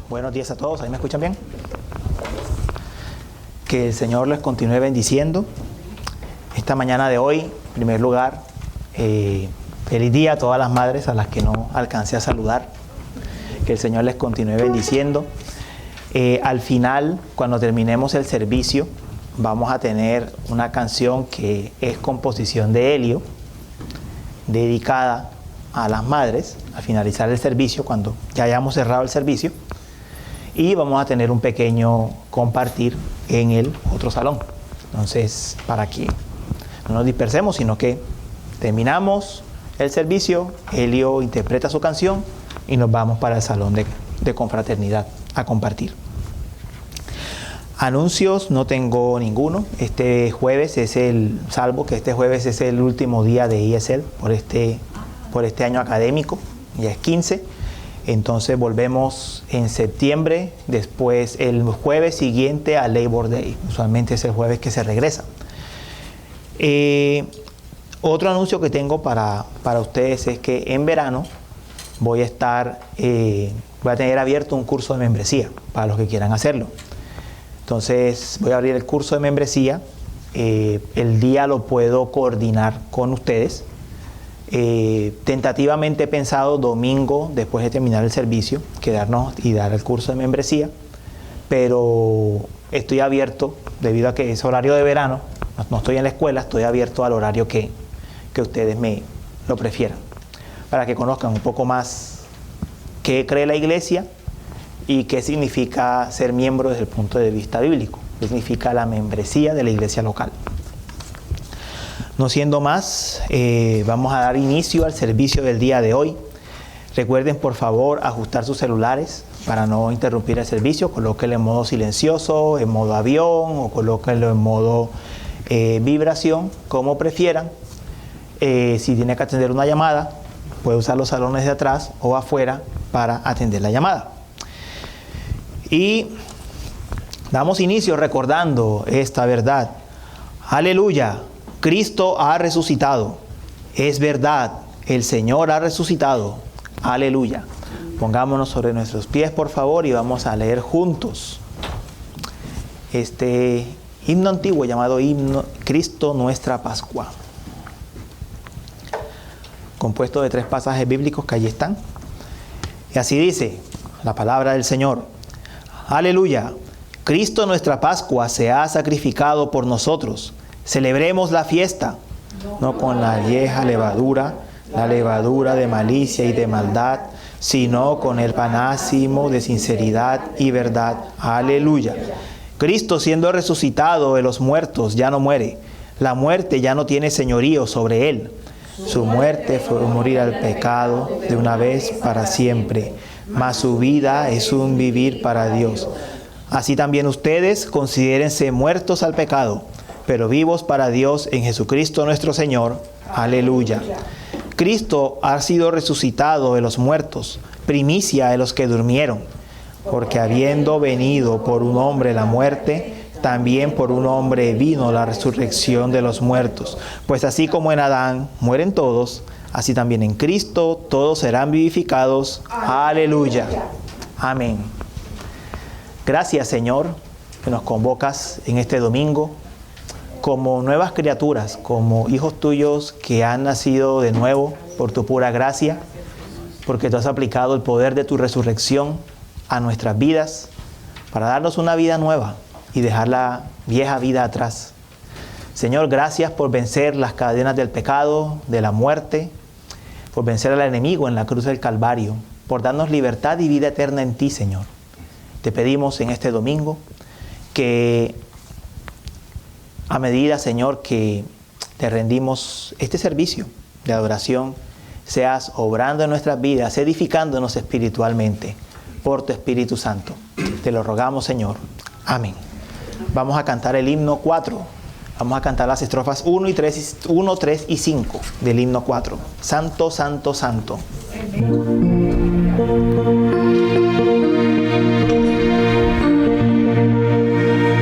Buenos días a todos, ¿ahí me escuchan bien? Que el Señor les continúe bendiciendo. Esta mañana de hoy, en primer lugar, feliz día a todas las madres a las que no alcancé a saludar. Que el Señor les continúe bendiciendo. Al final, cuando terminemos el servicio, vamos a tener una canción que es composición de Helio, dedicada a las madres, al finalizar el servicio, cuando ya hayamos cerrado el servicio. Y vamos a tener un pequeño compartir en el otro salón. Entonces, para que no nos dispersemos, sino que terminamos el servicio, Helio interpreta su canción y nos vamos para el salón de confraternidad a compartir. Anuncios no tengo ninguno. Este jueves es salvo que este jueves es el último día de ESL por este año académico, ya es 15. Entonces volvemos en septiembre, después el jueves siguiente a Labor Day. Usualmente es el jueves que se regresa. Otro anuncio que tengo para ustedes es que en verano voy a tener abierto un curso de membresía para los que quieran hacerlo. Entonces voy a abrir el curso de membresía. El día lo puedo coordinar con ustedes. Tentativamente he pensado domingo, después de terminar el servicio, quedarnos y dar el curso de membresía, pero estoy abierto, debido a que es horario de verano, no estoy en la escuela, estoy abierto al horario que ustedes me lo prefieran, para que conozcan un poco más qué cree la iglesia y qué significa ser miembro desde el punto de vista bíblico, qué significa la membresía de la iglesia local. No siendo más, vamos a dar inicio al servicio del día de hoy. Recuerden, por favor, ajustar sus celulares para no interrumpir el servicio. Colóquenlo en modo silencioso, en modo avión o colóquenlo en modo vibración, como prefieran. Si tiene que atender una llamada, puede usar los salones de atrás o afuera para atender la llamada. Y damos inicio recordando esta verdad. Aleluya. Cristo ha resucitado. Es verdad, el Señor ha resucitado. Aleluya. Pongámonos sobre nuestros pies, por favor, y vamos a leer juntos este himno antiguo llamado himno Cristo nuestra Pascua, compuesto de 3 pasajes bíblicos que allí están. Y así dice la palabra del Señor. Aleluya. Cristo nuestra Pascua se ha sacrificado por nosotros. Celebremos la fiesta, no con la vieja levadura, la levadura de malicia y de maldad, sino con el panásimo de sinceridad y verdad. Aleluya. Cristo, siendo resucitado de los muertos, ya no muere. La muerte ya no tiene señorío sobre él. Su muerte fue morir al pecado de una vez para siempre, mas su vida es un vivir para Dios. Así también ustedes considérense muertos al pecado, pero vivos para Dios en Jesucristo nuestro Señor. Aleluya. Cristo ha sido resucitado de los muertos, primicia de los que durmieron, porque habiendo venido por un hombre la muerte, también por un hombre vino la resurrección de los muertos. Pues así como en Adán mueren todos, así también en Cristo todos serán vivificados. Aleluya. Amén. Gracias, Señor, que nos convocas en este domingo como nuevas criaturas, como hijos tuyos que han nacido de nuevo por tu pura gracia, porque tú has aplicado el poder de tu resurrección a nuestras vidas para darnos una vida nueva y dejar la vieja vida atrás. Señor, gracias por vencer las cadenas del pecado, de la muerte, por vencer al enemigo en la cruz del Calvario, por darnos libertad y vida eterna en ti, Señor. Te pedimos en este domingo que a medida, Señor, que te rendimos este servicio de adoración, seas obrando en nuestras vidas, edificándonos espiritualmente por tu Espíritu Santo. Te lo rogamos, Señor. Amén. Vamos a cantar el himno 4. Vamos a cantar las estrofas 1, 3 y 5 del himno 4. Santo, santo, santo.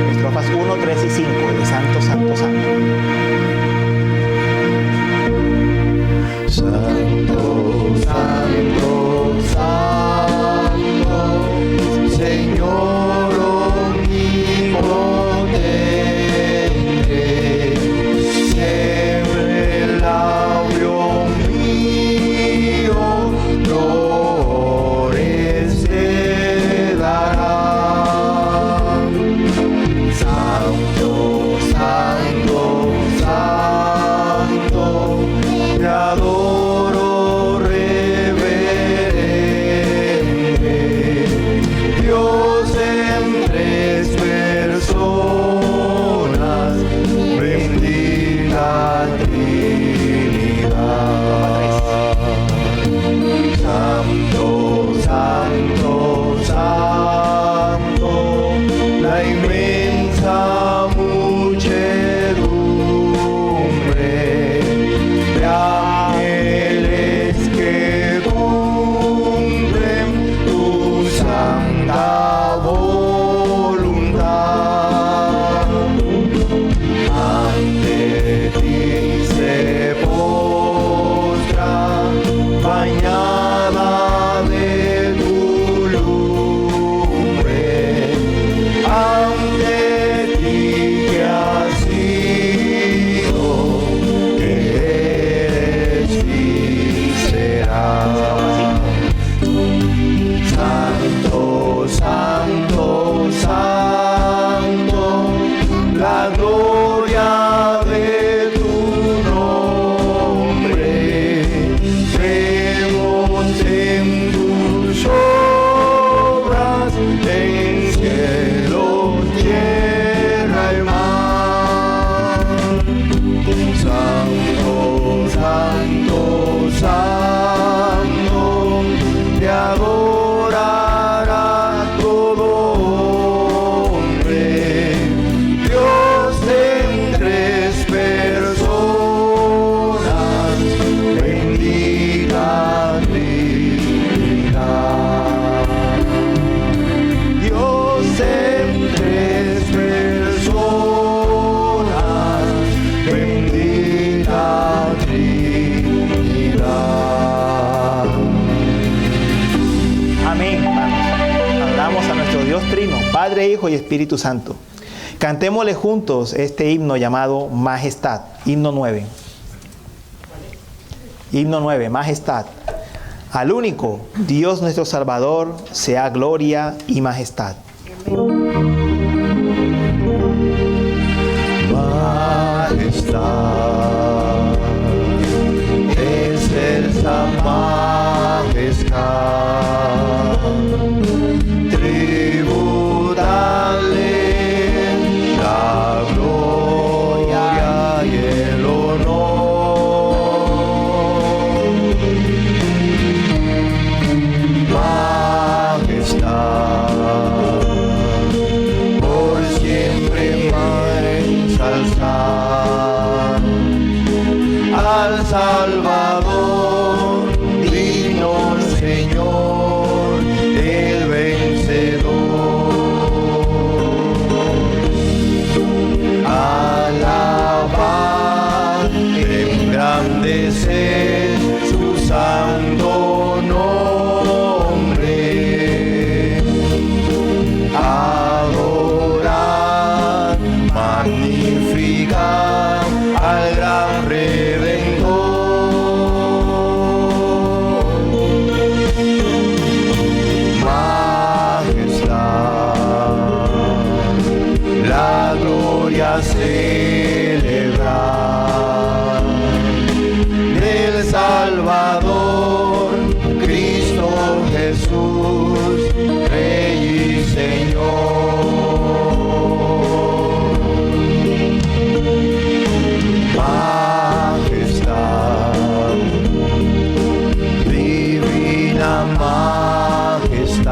Estrofas 1, 3 y 5 de Santo, santo, santo. Santo, santo, santo, adorará todo hombre, Dios en tres personas, bendita Trinidad. Dios en tres personas, bendita Trinidad. Amén, hermanos. Adoramos a nuestro Dios Trino, Padre, Hijo y Espíritu Santo. Cantémosle juntos este himno llamado Majestad, himno 9. Himno 9, Majestad. Al único Dios nuestro Salvador sea gloria y majestad. Majestad, excelsa majestad, tributale la gloria y el honor. Majestad, por siempre ensalzar al Salvador, digno Señor, el vencedor. Alabar, engrandecer su santo nombre, adorar, magnificar al gran Redentor. Majestad, la gloria celebrar del Salvador, Cristo Jesús, Rey y Señor. Majestad, divina majestad,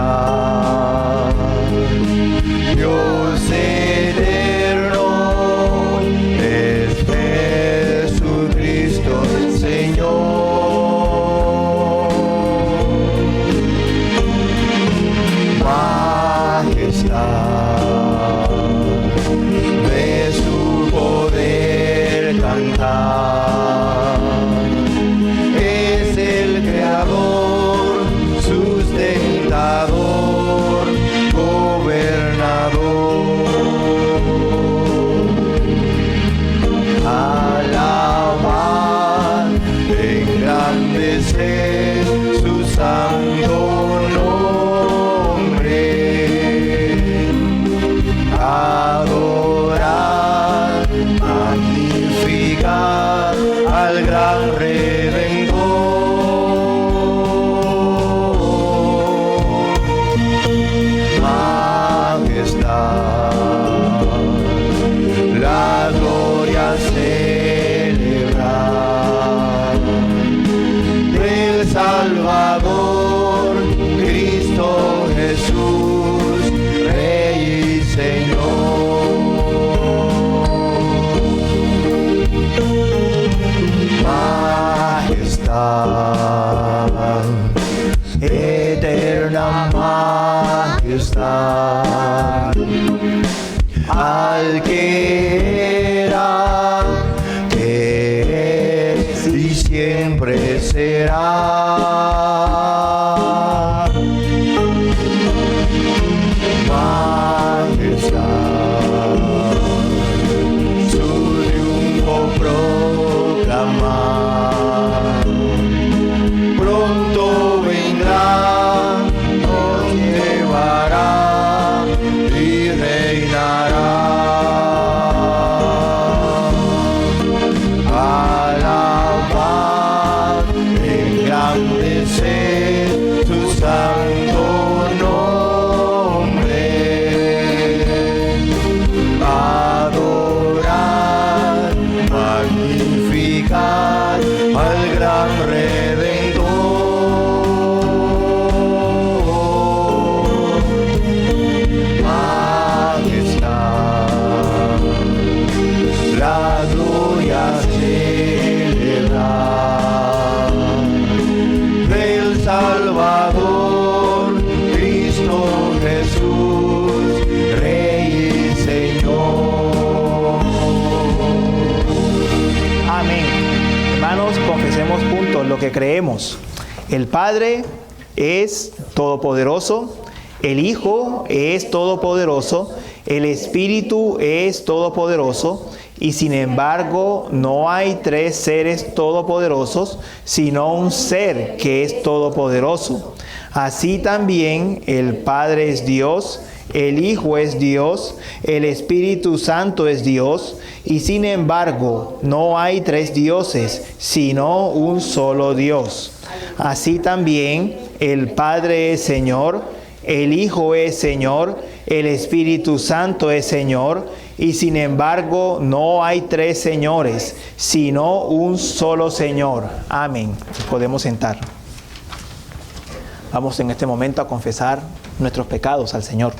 Dios eterno, es Jesucristo Señor. Majestad, de su poder cantar, es el Creador, sustentador, gobernador. Alabar, engrandecer su santo nombre, adorar, magnificar al gran Redentor. Majestad, la gloria celebrar del Salvador, Cristo Jesús, Rey y Señor. Majestad, eterna majestad, al que era, que es y siempre será. Majestad, su triunfo proclamar, pronto vendrá, nos llevará y Salvador, Cristo Jesús, Rey y Señor. Amén. Hermanos, confesemos juntos lo que creemos. El Padre es todopoderoso, el Hijo es todopoderoso, el Espíritu es todopoderoso, y sin embargo no hay tres seres todopoderosos, sino un ser que es todopoderoso. Así también el Padre es Dios, el Hijo es Dios, el Espíritu Santo es Dios, y sin embargo no hay tres dioses, sino un solo Dios. Así también el Padre es Señor, el Hijo es Señor, el Espíritu Santo es Señor, y sin embargo no hay tres señores, sino un solo Señor. Amén. Podemos sentar. Vamos en este momento a confesar nuestros pecados al Señor.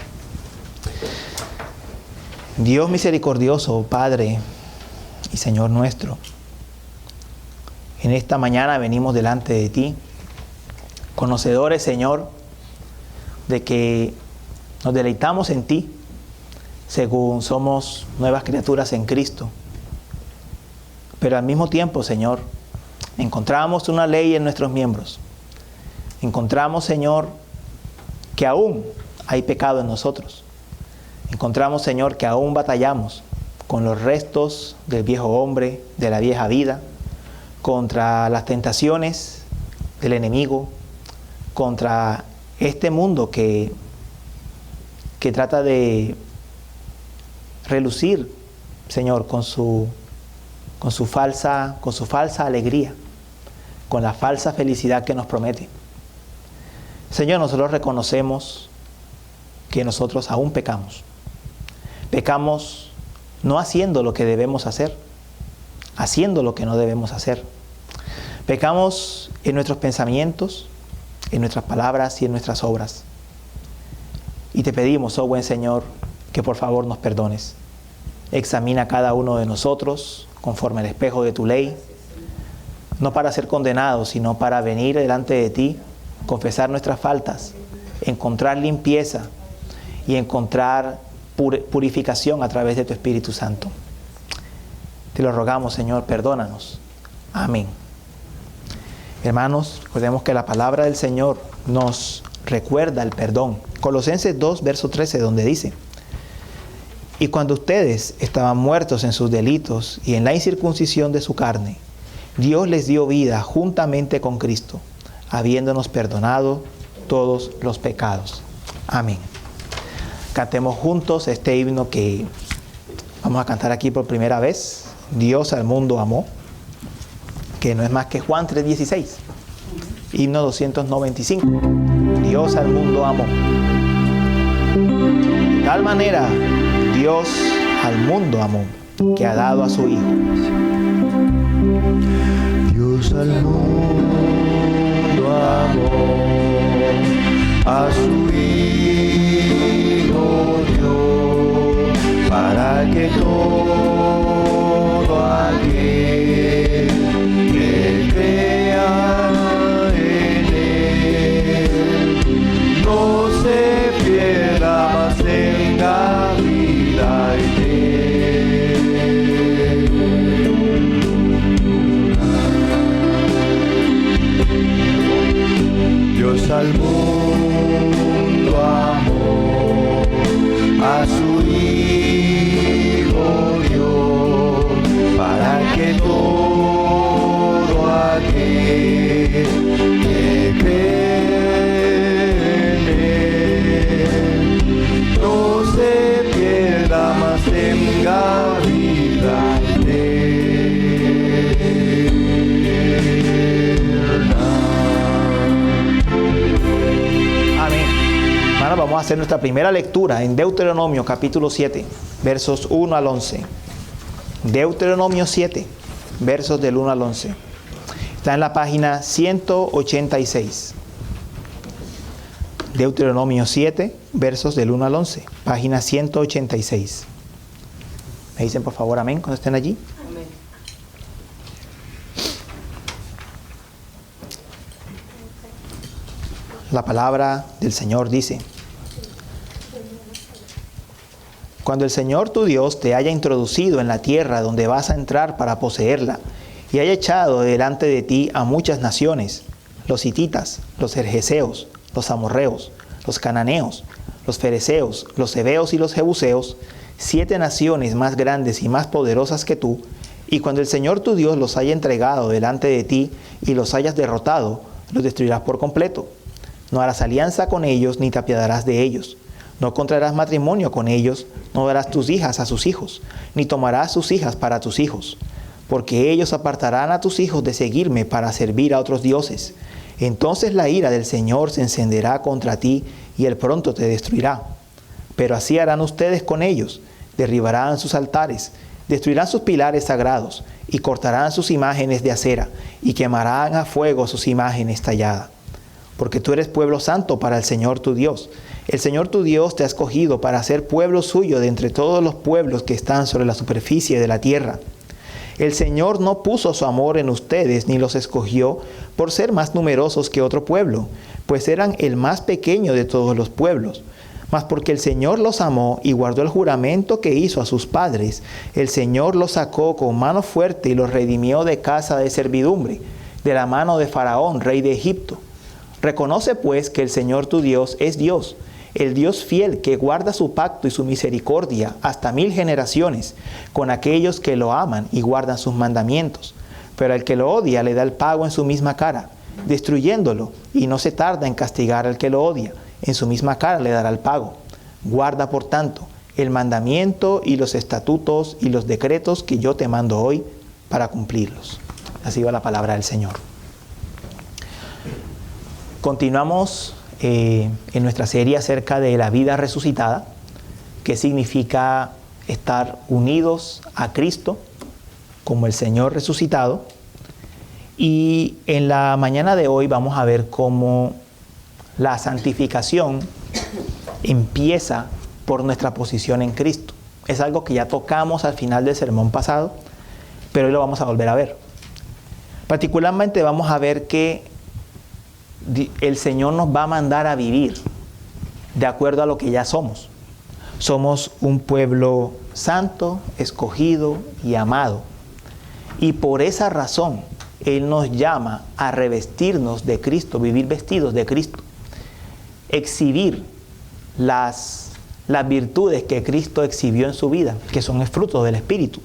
Dios misericordioso, Padre y Señor nuestro, en esta mañana venimos delante de ti, conocedores, Señor, de que nos deleitamos en ti, según somos nuevas criaturas en Cristo. Pero al mismo tiempo, Señor, encontramos una ley en nuestros miembros. Encontramos, Señor, que aún hay pecado en nosotros. Encontramos, Señor, que aún batallamos con los restos del viejo hombre, de la vieja vida, contra las tentaciones del enemigo, contra este mundo que trata de relucir, Señor, con su falsa alegría, con la falsa felicidad que nos promete. Señor, nosotros reconocemos que nosotros aún pecamos. Pecamos no haciendo lo que debemos hacer, haciendo lo que no debemos hacer. Pecamos en nuestros pensamientos, en nuestras palabras y en nuestras obras. Y te pedimos, oh buen Señor, que por favor nos perdones. Examina a cada uno de nosotros conforme al espejo de tu ley, no para ser condenados, sino para venir delante de ti, confesar nuestras faltas, encontrar limpieza y encontrar purificación a través de tu Espíritu Santo. Te lo rogamos, Señor, perdónanos. Amén. Hermanos, recordemos que la palabra del Señor nos recuerda el perdón. Colosenses 2, verso 13, donde dice: y cuando ustedes estaban muertos en sus delitos y en la incircuncisión de su carne, Dios les dio vida juntamente con Cristo, habiéndonos perdonado todos los pecados. Amén. Cantemos juntos este himno que vamos a cantar aquí por primera vez. Dios al mundo amó, que no es más que Juan 3:16. Himno 295. Dios al mundo amó. De tal manera Dios al mundo amó, que ha dado a su Hijo. Dios al mundo amó, a su Hijo dio, para que todo aquel que crea en Él no se pierda, mas tenga vida eterna. Dios al mundo amó, a su Hijo dio, para que todo aquel que cree en Él no se pierda, mas tenga vida eterna. Amén. Hermanos, vamos a hacer nuestra primera lectura en Deuteronomio capítulo 7, versos 1 al 11. Deuteronomio 7, versos del 1 al 11. Está en la página 186. Deuteronomio 7, versos del 1 al 11. Página 186. ¿Me dicen por favor amén cuando estén allí? Amén. La palabra del Señor dice: cuando el Señor tu Dios te haya introducido en la tierra donde vas a entrar para poseerla, y haya echado delante de ti a muchas naciones, los hititas, los gergeseos, los amorreos, los cananeos, los fereceos, los heveos y los jebuseos, 7 naciones más grandes y más poderosas que tú, y cuando el Señor tu Dios los haya entregado delante de ti y los hayas derrotado, los destruirás por completo. No harás alianza con ellos ni te apiadarás de ellos. No contraerás matrimonio con ellos, no darás tus hijas a sus hijos, ni tomarás sus hijas para tus hijos, porque ellos apartarán a tus hijos de seguirme para servir a otros dioses. Entonces la ira del Señor se encenderá contra ti y Él pronto te destruirá. Pero así harán ustedes con ellos: derribarán sus altares, destruirán sus pilares sagrados y cortarán sus imágenes de acera y quemarán a fuego sus imágenes talladas. Porque tú eres pueblo santo para el Señor tu Dios. El Señor tu Dios te ha escogido para ser pueblo suyo de entre todos los pueblos que están sobre la superficie de la tierra. El Señor no puso su amor en ustedes ni los escogió por ser más numerosos que otro pueblo, pues eran el más pequeño de todos los pueblos. Mas porque el Señor los amó y guardó el juramento que hizo a sus padres, el Señor los sacó con mano fuerte y los redimió de casa de servidumbre, de la mano de Faraón, rey de Egipto. Reconoce pues que el Señor tu Dios es Dios, el Dios fiel que guarda su pacto y su misericordia hasta 1000 generaciones con aquellos que lo aman y guardan sus mandamientos. Pero al que lo odia le da el pago en su misma cara, destruyéndolo, y no se tarda en castigar al que lo odia. En su misma cara le dará el pago. Guarda, por tanto, el mandamiento y los estatutos y los decretos que yo te mando hoy para cumplirlos. Así va la palabra del Señor. Continuamos en nuestra serie acerca de la vida resucitada, que significa estar unidos a Cristo como el Señor resucitado. Y en la mañana de hoy vamos a ver cómo la santificación empieza por nuestra posición en Cristo. Es algo que ya tocamos al final del sermón pasado, pero hoy lo vamos a volver a ver. Particularmente vamos a ver que el Señor nos va a mandar a vivir de acuerdo a lo que ya somos. Somos un pueblo santo, escogido y amado. Y por esa razón Él nos llama a revestirnos de Cristo, vivir vestidos de Cristo. Exhibir las virtudes que Cristo exhibió en su vida, que son el fruto del Espíritu.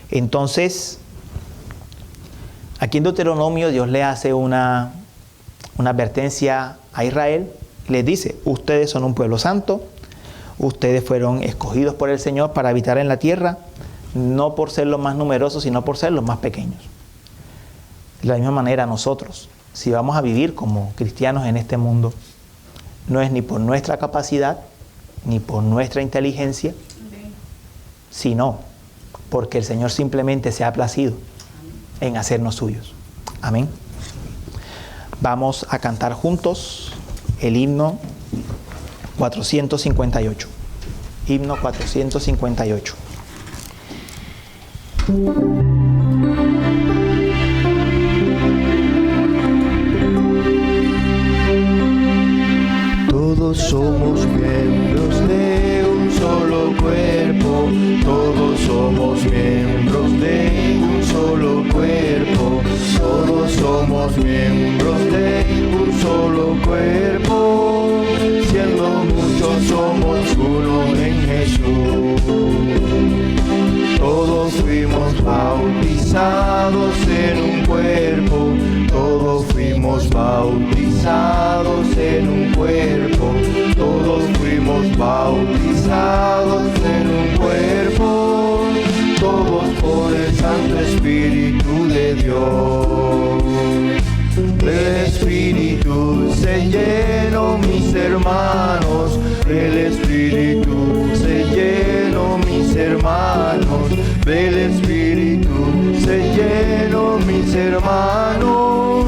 Entonces, aquí en Deuteronomio Dios le hace una advertencia a Israel. Les dice: ustedes son un pueblo santo, ustedes fueron escogidos por el Señor para habitar en la tierra, no por ser los más numerosos, sino por ser los más pequeños. De la misma manera nosotros, si vamos a vivir como cristianos en este mundo, no es ni por nuestra capacidad, ni por nuestra inteligencia, sino porque el Señor simplemente se ha placido en hacernos suyos. Amén. Vamos a cantar juntos el himno 458. Himno 458. Todos somos miembros de un solo cuerpo, todos somos miembros de un solo cuerpo, todos somos miembros de un solo cuerpo, siendo muchos somos uno en Jesús. Todos fuimos bautizados en un cuerpo, todos fuimos bautizados en un cuerpo, todos fuimos bautizados en un cuerpo, todos por el Santo Espíritu de Dios. Del Espíritu se llenó mis hermanos, del Espíritu se llenó mis hermanos, del Espíritu se llenó mis hermanos,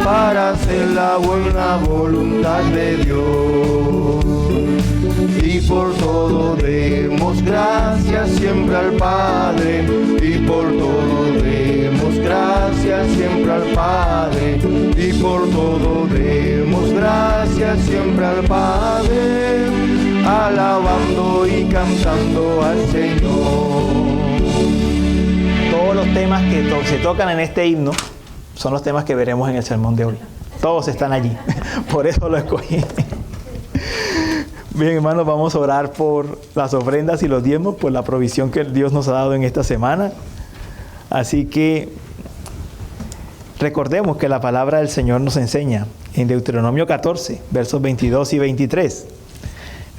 para hacer la buena voluntad de Dios. Y por todo demos gracias siempre al Padre, y por todo demos gracias siempre al Padre, y por todo demos gracias gracias siempre al Padre, alabando y cantando al Señor. Todos los temas que se tocan en este himno son los temas que veremos en el sermón de hoy. Todos están allí, por eso lo escogí. Bien, hermanos, vamos a orar por las ofrendas y los diezmos, por la provisión que Dios nos ha dado en esta semana. Así que recordemos que la palabra del Señor nos enseña en Deuteronomio 14, versos 22 y 23.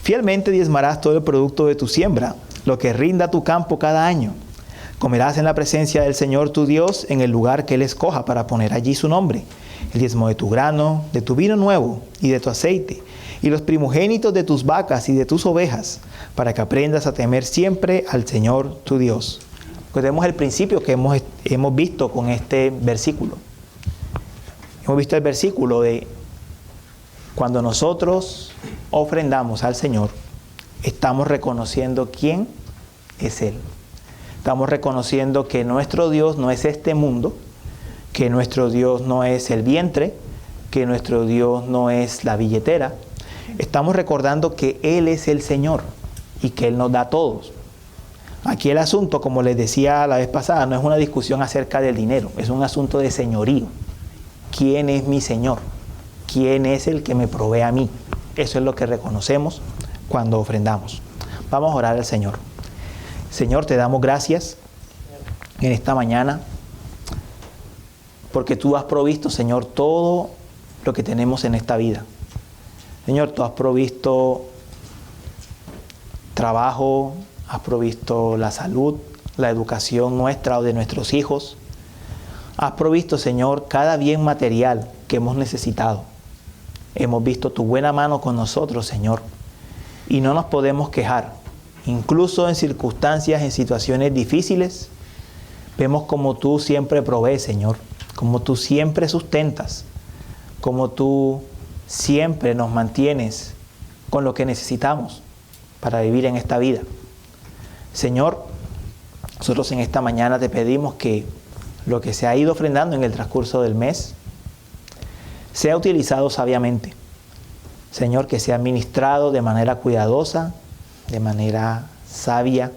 Fielmente diezmarás todo el producto de tu siembra, lo que rinda tu campo cada año. Comerás en la presencia del Señor tu Dios en el lugar que Él escoja para poner allí su nombre. El diezmo de tu grano, de tu vino nuevo y de tu aceite, y los primogénitos de tus vacas y de tus ovejas, para que aprendas a temer siempre al Señor tu Dios. Recordemos el principio que hemos visto con este versículo. Hemos visto el versículo de cuando nosotros ofrendamos al Señor, estamos reconociendo quién es Él. Estamos reconociendo que nuestro Dios no es este mundo, que nuestro Dios no es el vientre, que nuestro Dios no es la billetera. Estamos recordando que Él es el Señor y que Él nos da a todos. Aquí el asunto, como les decía la vez pasada, no es una discusión acerca del dinero, es un asunto de señorío. ¿Quién es mi Señor? ¿Quién es el que me provee a mí? Eso es lo que reconocemos cuando ofrendamos. Vamos a orar al Señor. Señor, te damos gracias en esta mañana porque tú has provisto, Señor, todo lo que tenemos en esta vida. Señor, tú has provisto trabajo, has provisto la salud, la educación nuestra o de nuestros hijos. Has provisto, Señor, cada bien material que hemos necesitado. Hemos visto tu buena mano con nosotros, Señor, y no nos podemos quejar. Incluso en circunstancias, en situaciones difíciles, vemos como tú siempre provees, Señor, como tú siempre sustentas, como tú siempre nos mantienes con lo que necesitamos para vivir en esta vida. Señor, nosotros en esta mañana te pedimos que lo que se ha ido ofrendando en el transcurso del mes sea utilizado sabiamente. Señor, que sea administrado de manera cuidadosa, de manera sabia,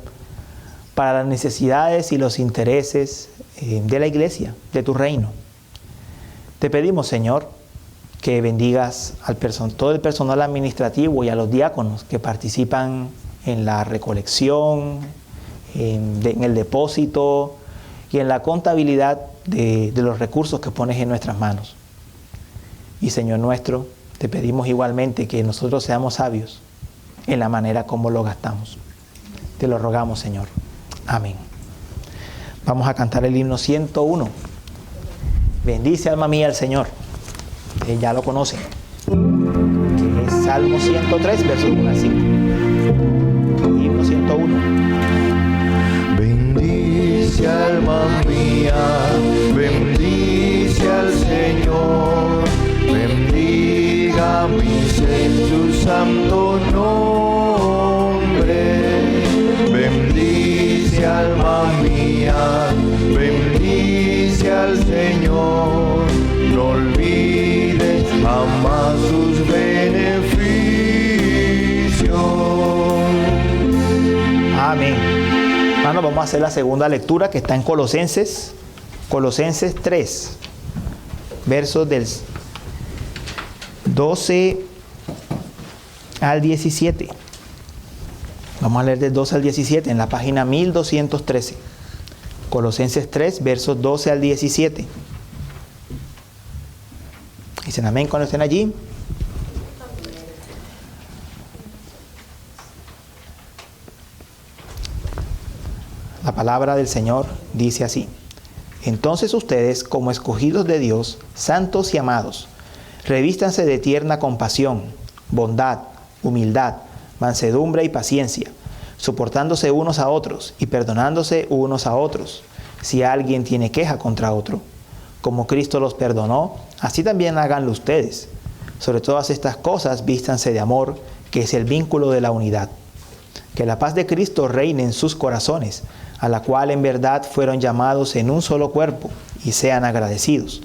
para las necesidades y los intereses de la iglesia, de tu reino. Te pedimos, Señor, que bendigas todo el personal administrativo y a los diáconos que participan en la recolección, en el depósito y en la contabilidad de los recursos que pones en nuestras manos. Y Señor nuestro, te pedimos igualmente que nosotros seamos sabios en la manera como lo gastamos. Te lo rogamos, Señor. Amén. Vamos a cantar el himno 101. Bendice alma mía al Señor. Ya lo conocen. Que es Salmo 103, versos 1 al 5. Himno 101. Bendice alma mía, bendice al Señor, bendiga mi ser su santo nombre. Bendice alma mía, bendice al Señor, no olvides jamás sus beneficios. Amén. Hermanos, vamos a hacer la segunda lectura que está en Colosenses 3, versos del 12 al 17. Vamos a leer del 12 al 17 en la página 1213. Colosenses 3, versos 12 al 17. Dicen amén cuando estén allí. La palabra del Señor dice así: Entonces ustedes, como escogidos de Dios, santos y amados, revístanse de tierna compasión, bondad, humildad, mansedumbre y paciencia, soportándose unos a otros y perdonándose unos a otros, si alguien tiene queja contra otro. Como Cristo los perdonó, así también háganlo ustedes. Sobre todas estas cosas, vístanse de amor, que es el vínculo de la unidad. Que la paz de Cristo reine en sus corazones, a la cual en verdad fueron llamados en un solo cuerpo, y sean agradecidos.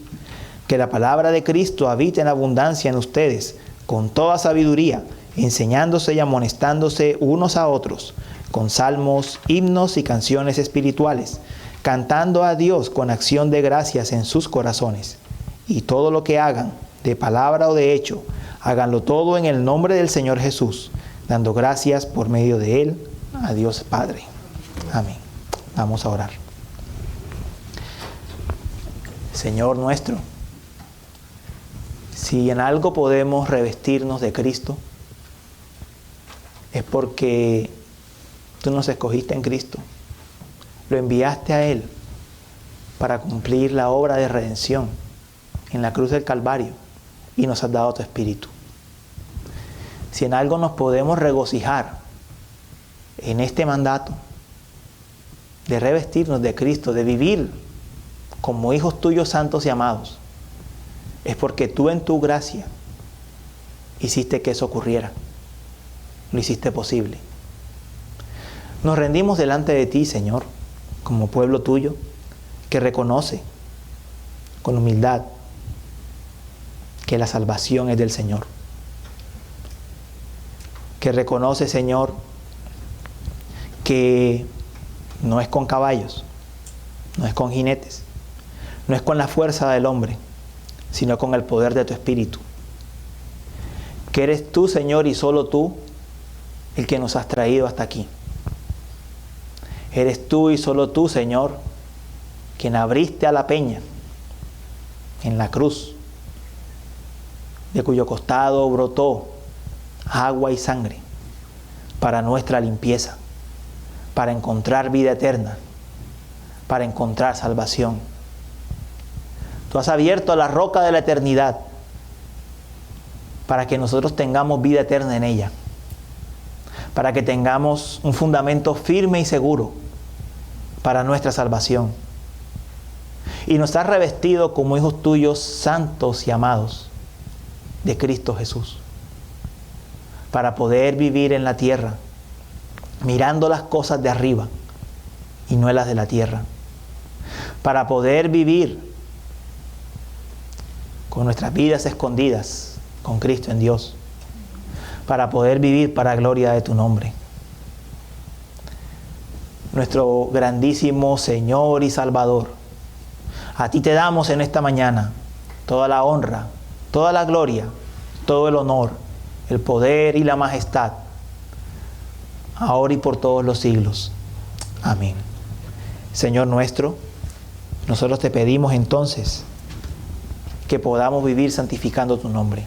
Que la palabra de Cristo habite en abundancia en ustedes, con toda sabiduría, enseñándose y amonestándose unos a otros, con salmos, himnos y canciones espirituales, cantando a Dios con acción de gracias en sus corazones. Y todo lo que hagan, de palabra o de hecho, háganlo todo en el nombre del Señor Jesús, dando gracias por medio de Él a Dios Padre. Amén. Vamos a orar. Señor nuestro, si en algo podemos revestirnos de Cristo, es porque tú nos escogiste en Cristo. Lo enviaste a Él para cumplir la obra de redención en la cruz del Calvario y nos has dado tu Espíritu. Si en algo nos podemos regocijar en este mandato de revestirnos de Cristo, de vivir como hijos tuyos santos y amados, es porque tú en tu gracia hiciste que eso ocurriera. Lo hiciste posible. Nos rendimos delante de ti, Señor, como pueblo tuyo, que reconoce con humildad que la salvación es del Señor. Que reconoce, Señor, que no es con caballos, no es con jinetes, no es con la fuerza del hombre, sino con el poder de tu Espíritu. Que eres tú, Señor, y solo tú, el que nos has traído hasta aquí. Eres tú y solo tú, Señor, quien abriste a la peña en la cruz, de cuyo costado brotó agua y sangre para nuestra limpieza, para encontrar vida eterna, para encontrar salvación. Tú has abierto la roca de la eternidad para que nosotros tengamos vida eterna en ella, para que tengamos un fundamento firme y seguro para nuestra salvación. Y nos has revestido como hijos tuyos santos y amados de Cristo Jesús, para poder vivir en la tierra, mirando las cosas de arriba y no las de la tierra, para poder vivir con nuestras vidas escondidas con Cristo en Dios, para poder vivir para gloria de tu nombre. Nuestro grandísimo Señor y Salvador, a ti te damos en esta mañana toda la honra, toda la gloria, todo el honor, el poder y la majestad, ahora y por todos los siglos. Amén. Señor nuestro, nosotros te pedimos entonces que podamos vivir santificando tu nombre.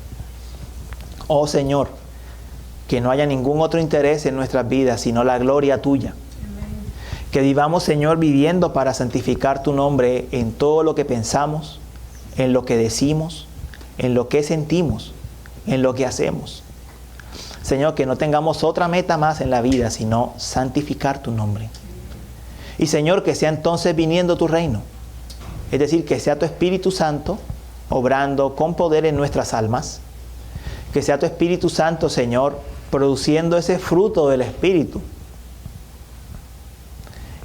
Oh Señor, que no haya ningún otro interés en nuestras vidas, sino la gloria tuya. Que vivamos, Señor, viviendo para santificar tu nombre en todo lo que pensamos, en lo que decimos, en lo que sentimos, en lo que hacemos. Señor, que no tengamos otra meta más en la vida, sino santificar tu nombre. Y Señor, que sea entonces viniendo tu reino. Es decir, que sea tu Espíritu Santo obrando con poder en nuestras almas. Que sea tu Espíritu Santo, Señor, produciendo ese fruto del Espíritu.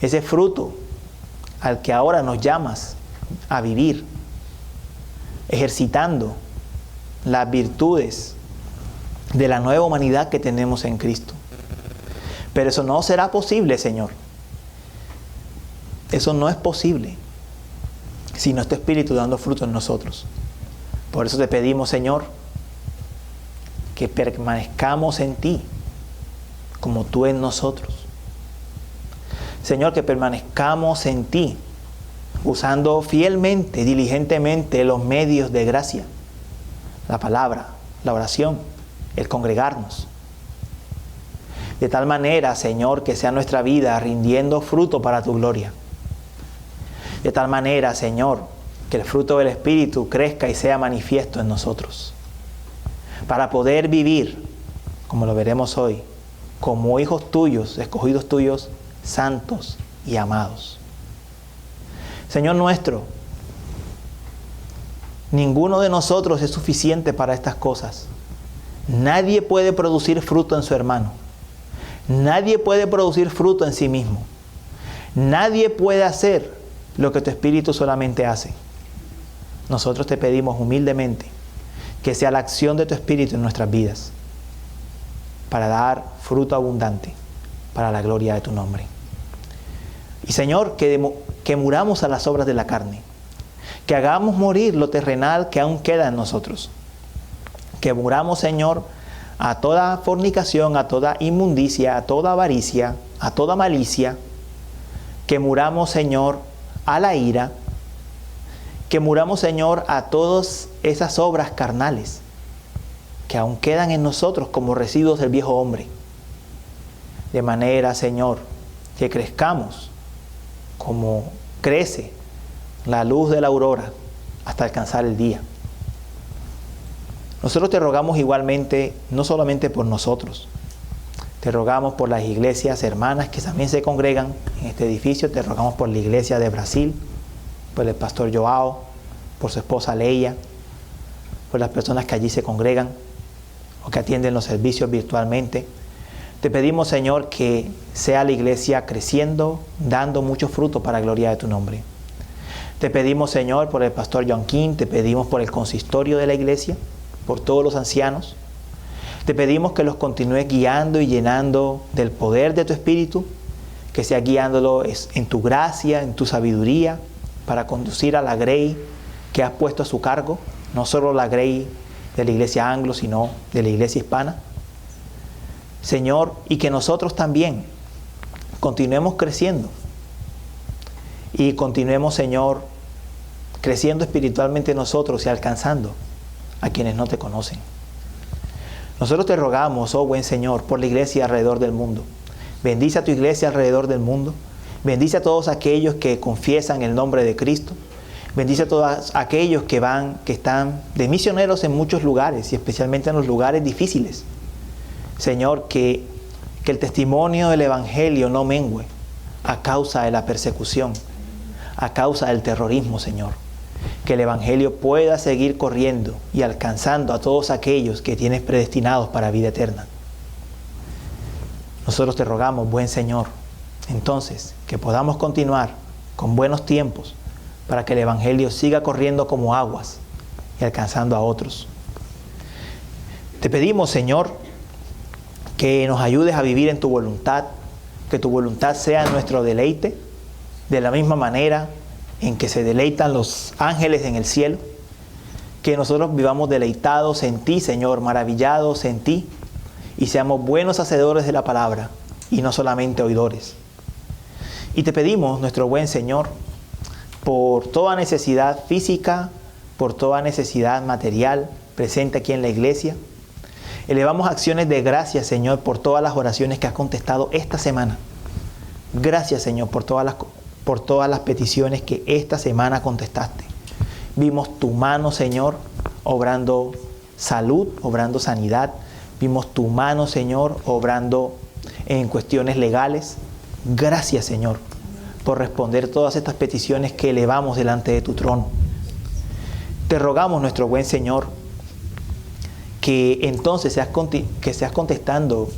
Ese fruto al que ahora nos llamas a vivir, ejercitando las virtudes de la nueva humanidad que tenemos en Cristo. Pero eso no será posible, Señor. Eso no es posible si no es tu Espíritu dando fruto en nosotros. Por eso te pedimos, Señor, que permanezcamos en ti como tú en nosotros. Señor, que permanezcamos en ti, usando fielmente, diligentemente los medios de gracia, la palabra, la oración, el congregarnos. De tal manera, Señor, que sea nuestra vida rindiendo fruto para tu gloria. De tal manera, Señor, que el fruto del Espíritu crezca y sea manifiesto en nosotros. Para poder vivir, como lo veremos hoy, como hijos tuyos, escogidos tuyos, santos y amados. Señor nuestro, ninguno de nosotros es suficiente para estas cosas. Nadie puede producir fruto en su hermano. Nadie puede producir fruto en sí mismo. Nadie puede hacer lo que tu Espíritu solamente hace. nosotros te pedimos humildemente que sea la acción de tu Espíritu en nuestras vidas para dar fruto abundante para la gloria de tu nombre. Y Señor, que muramos a las obras de la carne, que hagamos morir lo terrenal que aún queda en nosotros, que muramos, Señor, a toda fornicación, a toda inmundicia, a toda avaricia, a toda malicia, que muramos, Señor, a la ira, que muramos, Señor, a todas esas obras carnales que aún quedan en nosotros como residuos del viejo hombre. De manera, Señor, que crezcamos como crece la luz de la aurora hasta alcanzar el día. Nosotros te rogamos igualmente, no solamente por nosotros, te rogamos por las iglesias hermanas que también se congregan en este edificio, te rogamos por la iglesia de Brasil, por el pastor Joao, por su esposa Leia, por las personas que allí se congregan o que atienden los servicios virtualmente. Te pedimos, Señor, que sea la iglesia creciendo, dando mucho fruto para la gloria de tu nombre. Te pedimos, Señor, por el pastor Joaquín, te pedimos por el consistorio de la iglesia, por todos los ancianos. Te pedimos que los continúes guiando y llenando del poder de tu Espíritu, que sea guiándolo en tu gracia, en tu sabiduría, para conducir a la grey que has puesto a su cargo, no solo la grey de la iglesia anglo, sino de la iglesia hispana. Señor, y que nosotros también continuemos creciendo y continuemos, Señor, creciendo espiritualmente nosotros y alcanzando a quienes no te conocen. Nosotros te rogamos, oh buen Señor, por la iglesia alrededor del mundo. Bendice a tu iglesia alrededor del mundo. Bendice a todos aquellos que confiesan el nombre de Cristo. Bendice a todos aquellos que están de misioneros en muchos lugares y especialmente en los lugares difíciles. Señor, que el testimonio del Evangelio no mengue a causa de la persecución, a causa del terrorismo, Señor. Que el Evangelio pueda seguir corriendo y alcanzando a todos aquellos que tienes predestinados para vida eterna. Nosotros te rogamos, buen Señor, entonces, que podamos continuar con buenos tiempos para que el Evangelio siga corriendo como aguas y alcanzando a otros. Te pedimos, Señor, que nos ayudes a vivir en tu voluntad, que tu voluntad sea nuestro deleite, de la misma manera en que se deleitan los ángeles en el cielo, que nosotros vivamos deleitados en ti, Señor, maravillados en ti, y seamos buenos hacedores de la palabra, y no solamente oidores. Y te pedimos, nuestro buen Señor, por toda necesidad física, por toda necesidad material presente aquí en la iglesia, elevamos acciones de gracias, Señor, por todas las oraciones que has contestado esta semana. Gracias, Señor, por todas las peticiones que esta semana contestaste. Vimos tu mano, Señor, obrando salud, obrando sanidad. Vimos tu mano, Señor, obrando en cuestiones legales. Gracias, Señor, por responder todas estas peticiones que elevamos delante de tu trono. Te rogamos, nuestro buen Señor, que entonces seas contestando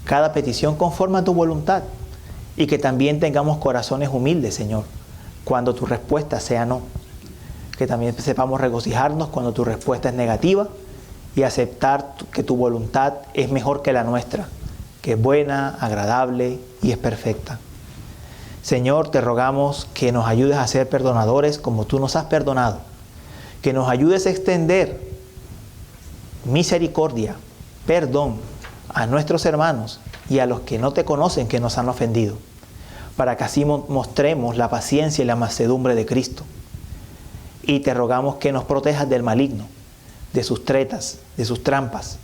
cada petición conforme a tu voluntad y que también tengamos corazones humildes, Señor, cuando tu respuesta sea no. Que también sepamos regocijarnos cuando tu respuesta es negativa y aceptar que tu voluntad es mejor que la nuestra, que es buena, agradable y es perfecta. Señor, te rogamos que nos ayudes a ser perdonadores como tú nos has perdonado, que nos ayudes a extender misericordia, perdón a nuestros hermanos y a los que no te conocen que nos han ofendido, para que así mostremos la paciencia y la mansedumbre de Cristo. Y te rogamos que nos protejas del maligno, de sus tretas, de sus trampas,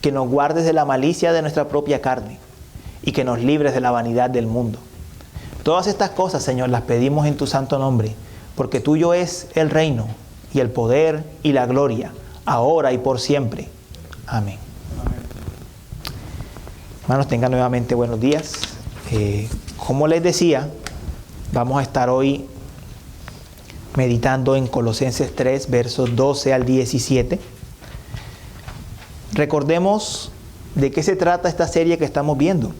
que nos guardes de la malicia de nuestra propia carne y que nos libres de la vanidad del mundo. Todas estas cosas, Señor, las pedimos en tu santo nombre, porque tuyo es el reino y el poder y la gloria, ahora y por siempre. Amén. Hermanos, tengan nuevamente buenos días. Como les decía, vamos a estar hoy meditando en Colosenses 3, versos 12 al 17. Recordemos de qué se trata esta serie que estamos viendo.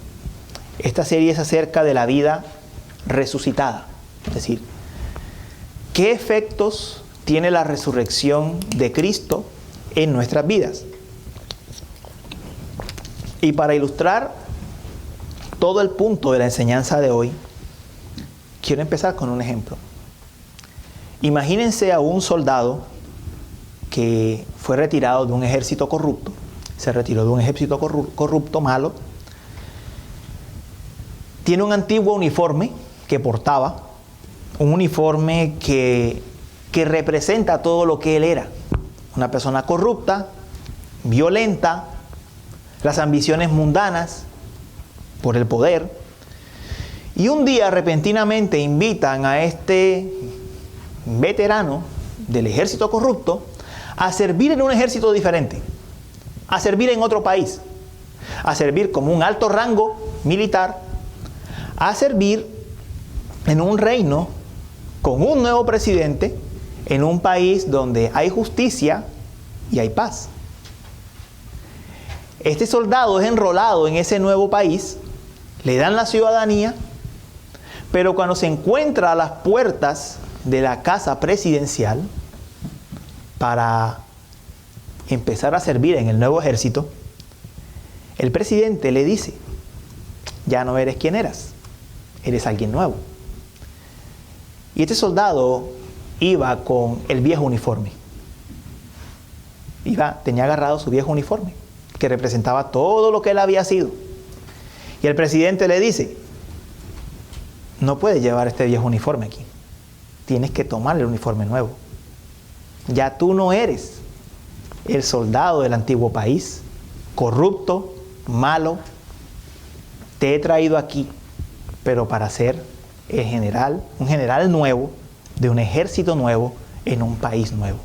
Esta serie es acerca de la vida resucitada. Es decir, qué efectos tiene la resurrección de Cristo en nuestras vidas. Y para ilustrar todo el punto de la enseñanza de hoy, quiero empezar con un ejemplo. Imagínense a un soldado que fue retirado de un ejército corrupto, se retiró de un ejército corrupto, malo, tiene un antiguo uniforme que portaba, un uniforme que representa todo lo que él era, una persona corrupta, violenta, las ambiciones mundanas por el poder, y un día repentinamente invitan a este veterano del ejército corrupto a servir en un ejército diferente, a servir en otro país, a servir como un alto rango militar, a servir en un reino con un nuevo presidente, en un país donde hay justicia y hay paz. Este soldado es enrolado en ese nuevo país, le dan la ciudadanía, pero cuando se encuentra a las puertas de la casa presidencial para empezar a servir en el nuevo ejército, el presidente le dice: ya no eres quien eras, eres alguien nuevo. Y este soldado iba con el viejo uniforme. Tenía agarrado su viejo uniforme, que representaba todo lo que él había sido. Y el presidente le dice: no puedes llevar este viejo uniforme aquí. Tienes que tomar el uniforme nuevo. Ya tú no eres el soldado del antiguo país, corrupto, malo. Te he traído aquí, pero para ser el general, un general nuevo, de un ejército nuevo, en un país nuevo.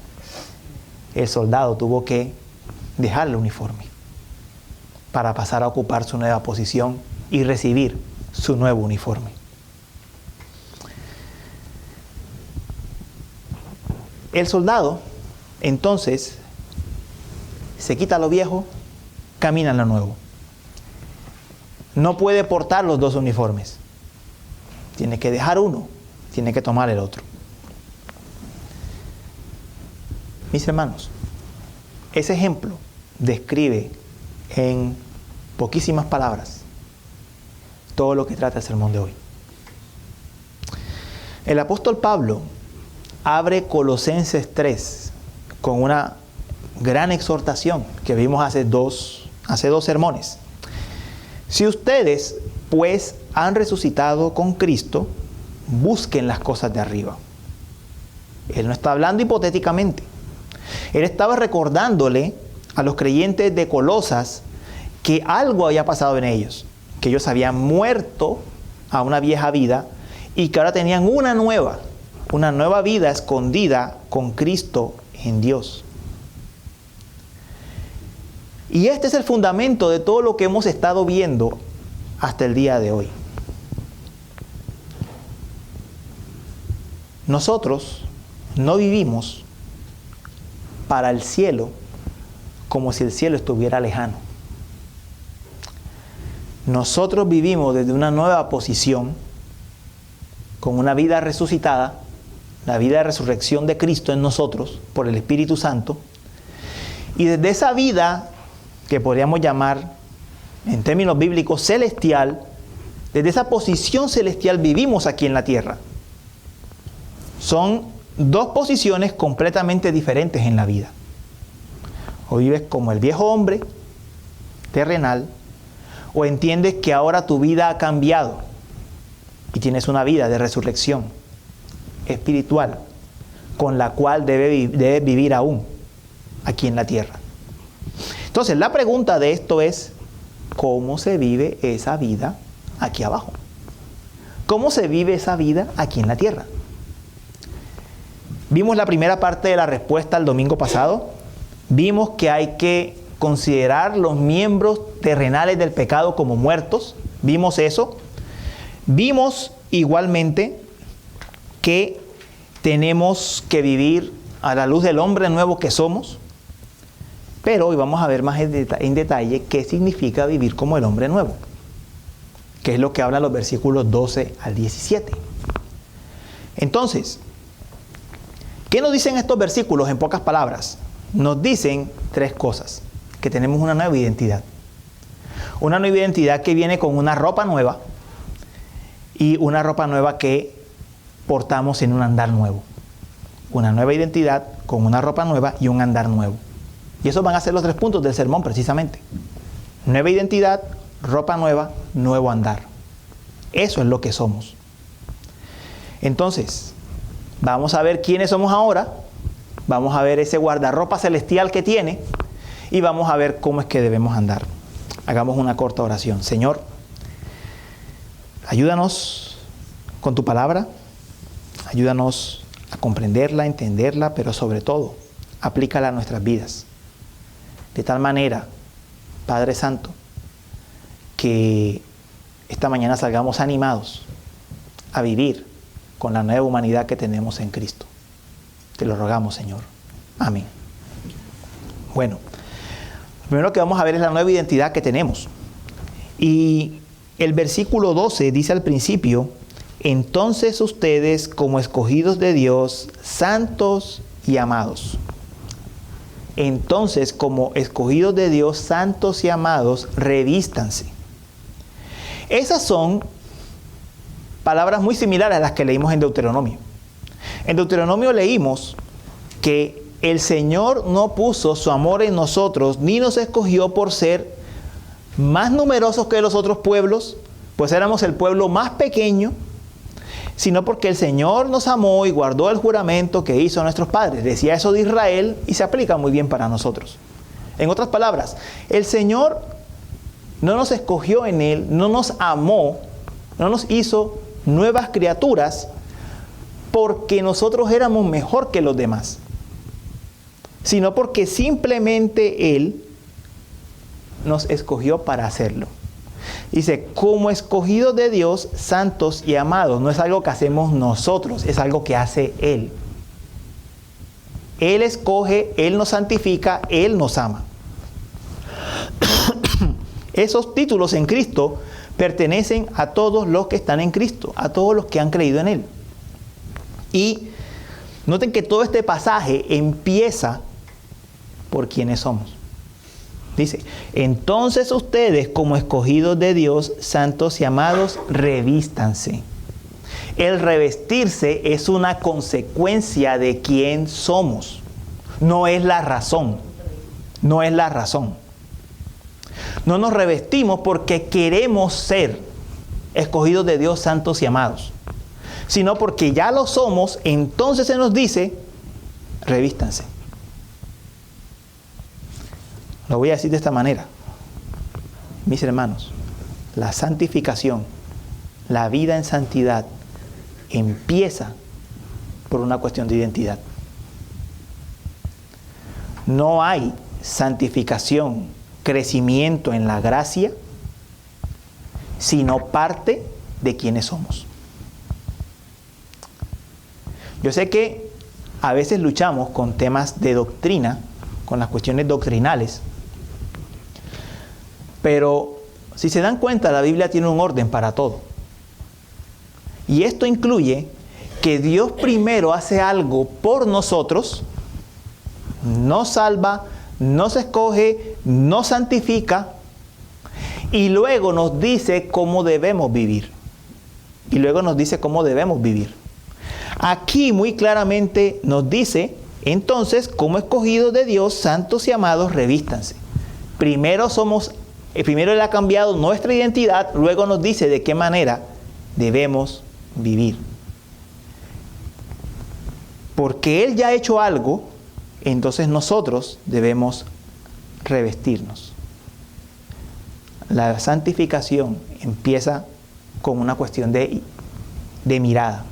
El soldado tuvo que dejar el uniforme para pasar a ocupar su nueva posición y recibir su nuevo uniforme. El soldado, entonces, se quita lo viejo, camina en lo nuevo. No puede portar los dos uniformes. Tiene que dejar uno, tiene que tomar el otro. Mis hermanos, ese ejemplo describe en poquísimas palabras todo lo que trata el sermón de hoy. El apóstol Pablo abre Colosenses 3 con una gran exhortación que vimos hace dos sermones. Si ustedes, pues, han resucitado con Cristo, busquen las cosas de arriba. Él no está hablando hipotéticamente. Él estaba recordándole a los creyentes de Colosas que algo había pasado en ellos, que ellos habían muerto a una vieja vida y que ahora tenían una nueva vida escondida con Cristo en Dios. Y este es el fundamento de todo lo que hemos estado viendo hasta el día de hoy. Nosotros no vivimos para el cielo como si el cielo estuviera lejano. Nosotros vivimos desde una nueva posición, con una vida resucitada, la vida de resurrección de Cristo en nosotros por el Espíritu Santo, y desde esa vida que podríamos llamar en términos bíblicos celestial, desde esa posición celestial vivimos aquí en la tierra. Son dos posiciones completamente diferentes en la vida. O vives como el viejo hombre terrenal, o entiendes que ahora tu vida ha cambiado y tienes una vida de resurrección espiritual con la cual debes vivir aún aquí en la tierra. Entonces, la pregunta de esto es: ¿cómo se vive esa vida aquí abajo? ¿Cómo se vive esa vida aquí en la tierra? Vimos la primera parte de la respuesta el domingo pasado. Vimos que hay que considerar los miembros terrenales del pecado como muertos. Vimos eso. Vimos igualmente que tenemos que vivir a la luz del hombre nuevo que somos. Pero hoy vamos a ver más en detalle qué significa vivir como el hombre nuevo, que es lo que hablan los versículos 12 al 17. Entonces, ¿Qué nos dicen estos versículos en pocas palabras? Nos dicen tres cosas. Que tenemos una nueva identidad. Una nueva identidad que viene con una ropa nueva y una ropa nueva que portamos en un andar nuevo. Una nueva identidad con una ropa nueva y un andar nuevo. Y esos van a ser los 3 puntos del sermón precisamente. Nueva identidad, ropa nueva, nuevo andar. Eso es lo que somos. Entonces, vamos a ver quiénes somos ahora. Vamos a ver ese guardarropa celestial que tiene. Y vamos a ver cómo es que debemos andar. Hagamos una corta oración. Señor, ayúdanos con tu palabra. Ayúdanos a comprenderla, a entenderla, pero sobre todo, aplícala a nuestras vidas. De tal manera, Padre Santo, que esta mañana salgamos animados a vivir con la nueva humanidad que tenemos en Cristo. Te lo rogamos, Señor. Amén. Bueno, lo primero que vamos a ver es la nueva identidad que tenemos. Y el versículo 12 dice al principio: entonces ustedes, como escogidos de Dios, santos y amados. Entonces, como escogidos de Dios, santos y amados, revístanse. Esas son palabras muy similares a las que leímos en Deuteronomio. En Deuteronomio leímos que el Señor no puso su amor en nosotros, ni nos escogió por ser más numerosos que los otros pueblos, pues éramos el pueblo más pequeño, sino porque el Señor nos amó y guardó el juramento que hizo a nuestros padres. Decía eso de Israel y se aplica muy bien para nosotros. En otras palabras, el Señor no nos escogió en Él, no nos amó, no nos hizo nuevas criaturas porque nosotros éramos mejor que los demás, sino porque simplemente Él nos escogió para hacerlo. Dice, como escogidos de Dios, santos y amados. No es algo que hacemos nosotros, es algo que hace Él. Él escoge, Él nos santifica, Él nos ama. Esos títulos en Cristo pertenecen a todos los que están en Cristo, a todos los que han creído en Él. Y noten que todo este pasaje empieza por quienes somos. Dice, entonces ustedes, como escogidos de Dios, santos y amados, revístanse. El revestirse es una consecuencia de quién somos. No es la razón. No es la razón. No nos revestimos porque queremos ser escogidos de Dios, santos y amados, sino porque ya lo somos. Entonces se nos dice, revístanse. Lo voy a decir de esta manera. Mis hermanos, la santificación, la vida en santidad, empieza por una cuestión de identidad. No hay santificación, crecimiento en la gracia, sino parte de quienes somos. Yo sé que a veces luchamos con temas de doctrina, con las cuestiones doctrinales, pero si se dan cuenta, la Biblia tiene un orden para todo. Y esto incluye que Dios primero hace algo por nosotros, nos salva, nos escoge, nos santifica, y luego nos dice cómo debemos vivir. Aquí muy claramente nos dice, entonces, como escogidos de Dios, santos y amados, revístanse. Primero Él ha cambiado nuestra identidad, luego nos dice de qué manera debemos vivir. Porque Él ya ha hecho algo, entonces nosotros debemos revestirnos. La santificación empieza con una cuestión de mirada,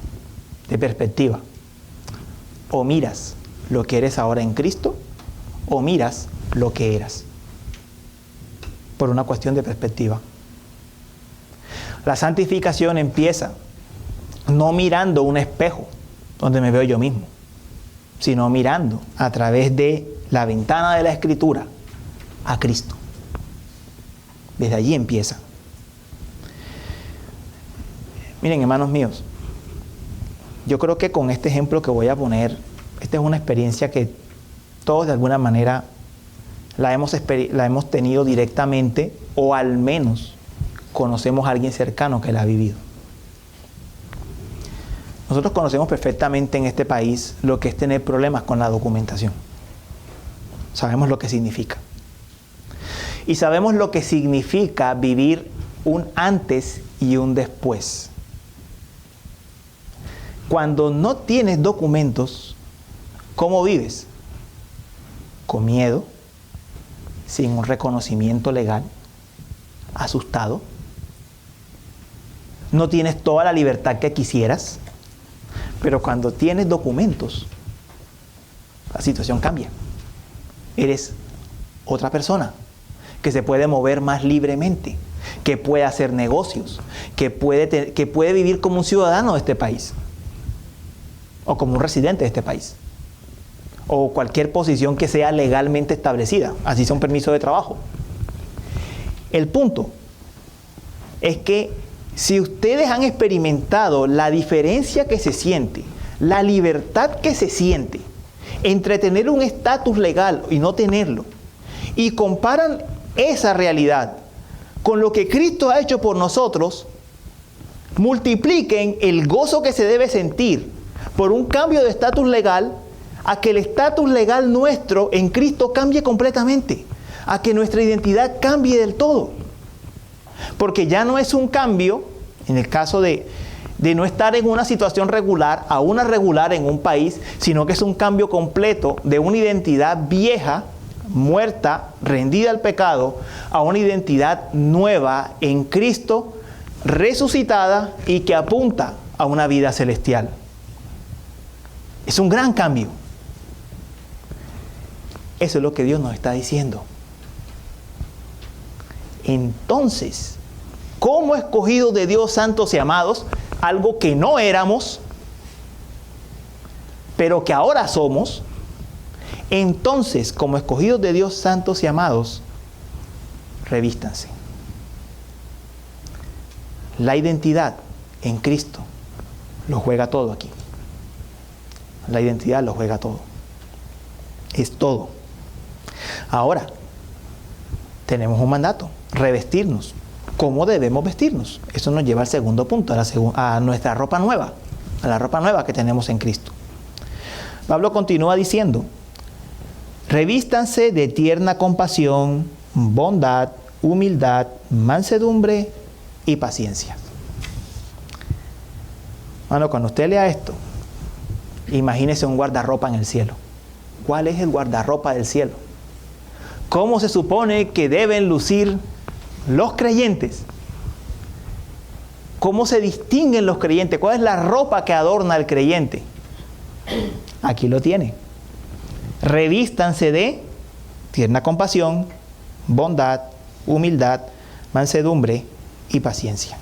de perspectiva. O miras lo que eres ahora en Cristo, o miras lo que eras. Por una cuestión de perspectiva. La santificación empieza no mirando un espejo donde me veo yo mismo, sino mirando a través de la ventana de la Escritura a Cristo. Desde allí empieza. Miren, hermanos míos, yo creo que con este ejemplo que voy a poner Esta es una experiencia que todos de alguna manera la hemos tenido directamente, o al menos conocemos a alguien cercano que la ha vivido. Nosotros conocemos perfectamente en este país lo que es tener problemas con la documentación. Sabemos lo que significa. Y sabemos lo que significa vivir un antes y un después. Cuando no tienes documentos, ¿cómo vives? Con miedo, sin un reconocimiento legal, asustado. No tienes toda la libertad que quisieras, pero cuando tienes documentos, la situación cambia. Eres otra persona que se puede mover más libremente, que puede hacer negocios, que puede vivir como un ciudadano de este país, o como un residente de este país, o cualquier posición que sea legalmente establecida, así sea un permiso de trabajo. El punto es que si ustedes han experimentado la diferencia que se siente, la libertad que se siente entre tener un estatus legal y no tenerlo, y comparan esa realidad con lo que Cristo ha hecho por nosotros, multipliquen el gozo que se debe sentir por un cambio de estatus legal, a que el estatus legal nuestro en Cristo cambie completamente, a que nuestra identidad cambie del todo. Porque ya no es un cambio, en el caso de no estar en una situación regular a una regular en un país, sino que es un cambio completo de una identidad vieja, muerta, rendida al pecado, a una identidad nueva en Cristo, resucitada y que apunta a una vida celestial. Es un gran cambio. Eso es lo que Dios nos está diciendo. Entonces, como escogidos de Dios, santos y amados, algo que no éramos, pero que ahora somos, entonces, como escogidos de Dios, santos y amados, revístanse. La identidad en Cristo lo juega todo aquí. La identidad lo juega todo. Es todo. Ahora, tenemos un mandato, revestirnos. ¿Cómo debemos vestirnos? Eso nos lleva al segundo punto, a nuestra ropa nueva, a la ropa nueva que tenemos en Cristo. Pablo continúa diciendo, revístanse de tierna compasión, bondad, humildad, mansedumbre y paciencia. Bueno, cuando usted lea esto, imagínese un guardarropa en el cielo. ¿Cuál es el guardarropa del cielo? ¿Cómo se supone que deben lucir los creyentes? ¿Cómo se distinguen los creyentes? ¿Cuál es la ropa que adorna al creyente? Aquí lo tiene. Revístanse de tierna compasión, bondad, humildad, mansedumbre y paciencia.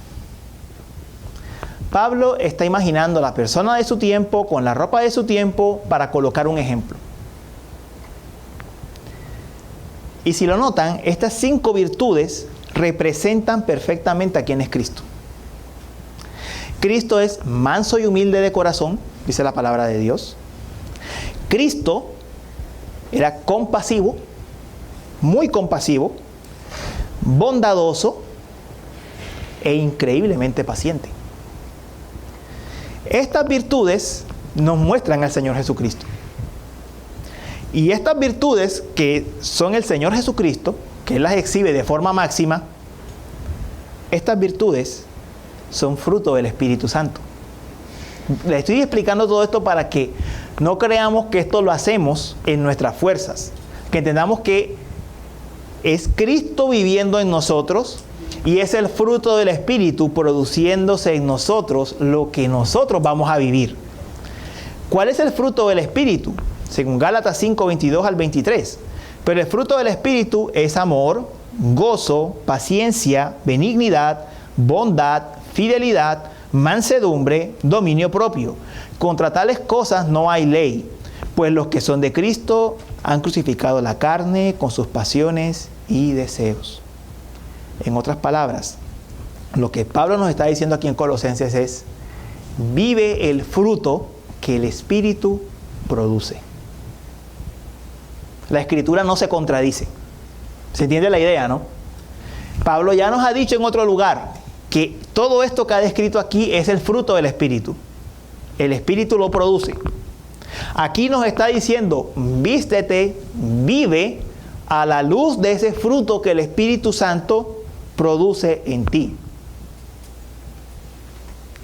Pablo está imaginando a la persona de su tiempo con la ropa de su tiempo para colocar un ejemplo. Y si lo notan, estas 5 virtudes representan perfectamente a quién es Cristo. Cristo es manso y humilde de corazón, dice la palabra de Dios. Cristo era compasivo, muy compasivo, bondadoso e increíblemente paciente. Estas virtudes nos muestran al Señor Jesucristo. Y estas virtudes que son el Señor Jesucristo, que Él las exhibe de forma máxima, estas virtudes son fruto del Espíritu Santo. Le estoy explicando todo esto para que no creamos que esto lo hacemos en nuestras fuerzas, que entendamos que es Cristo viviendo en nosotros y es el fruto del Espíritu produciéndose en nosotros lo que nosotros vamos a vivir. ¿Cuál es el fruto del Espíritu? Según Gálatas 5, 22 al 23. Pero el fruto del Espíritu es amor, gozo, paciencia, benignidad, bondad, fidelidad, mansedumbre, dominio propio. Contra tales cosas no hay ley, pues los que son de Cristo han crucificado la carne con sus pasiones y deseos. En otras palabras, lo que Pablo nos está diciendo aquí en Colosenses es, vive el fruto que el Espíritu produce. La Escritura no se contradice. ¿Se entiende la idea, no? Pablo ya nos ha dicho en otro lugar que todo esto que ha descrito aquí es el fruto del Espíritu. El Espíritu lo produce. Aquí nos está diciendo, vístete, vive a la luz de ese fruto que el Espíritu Santo produce en ti.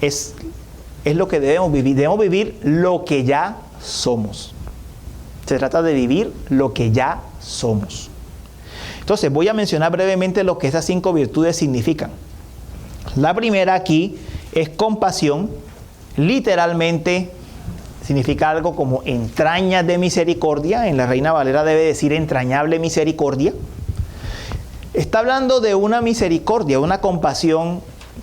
Es lo que debemos vivir. Debemos vivir lo que ya somos. Se trata de vivir lo que ya somos. Entonces, voy a mencionar brevemente lo que esas 5 virtudes significan. La primera aquí es compasión. Literalmente significa algo como entrañas de misericordia. En la Reina Valera debe decir entrañable misericordia. Está hablando de una misericordia, una compasión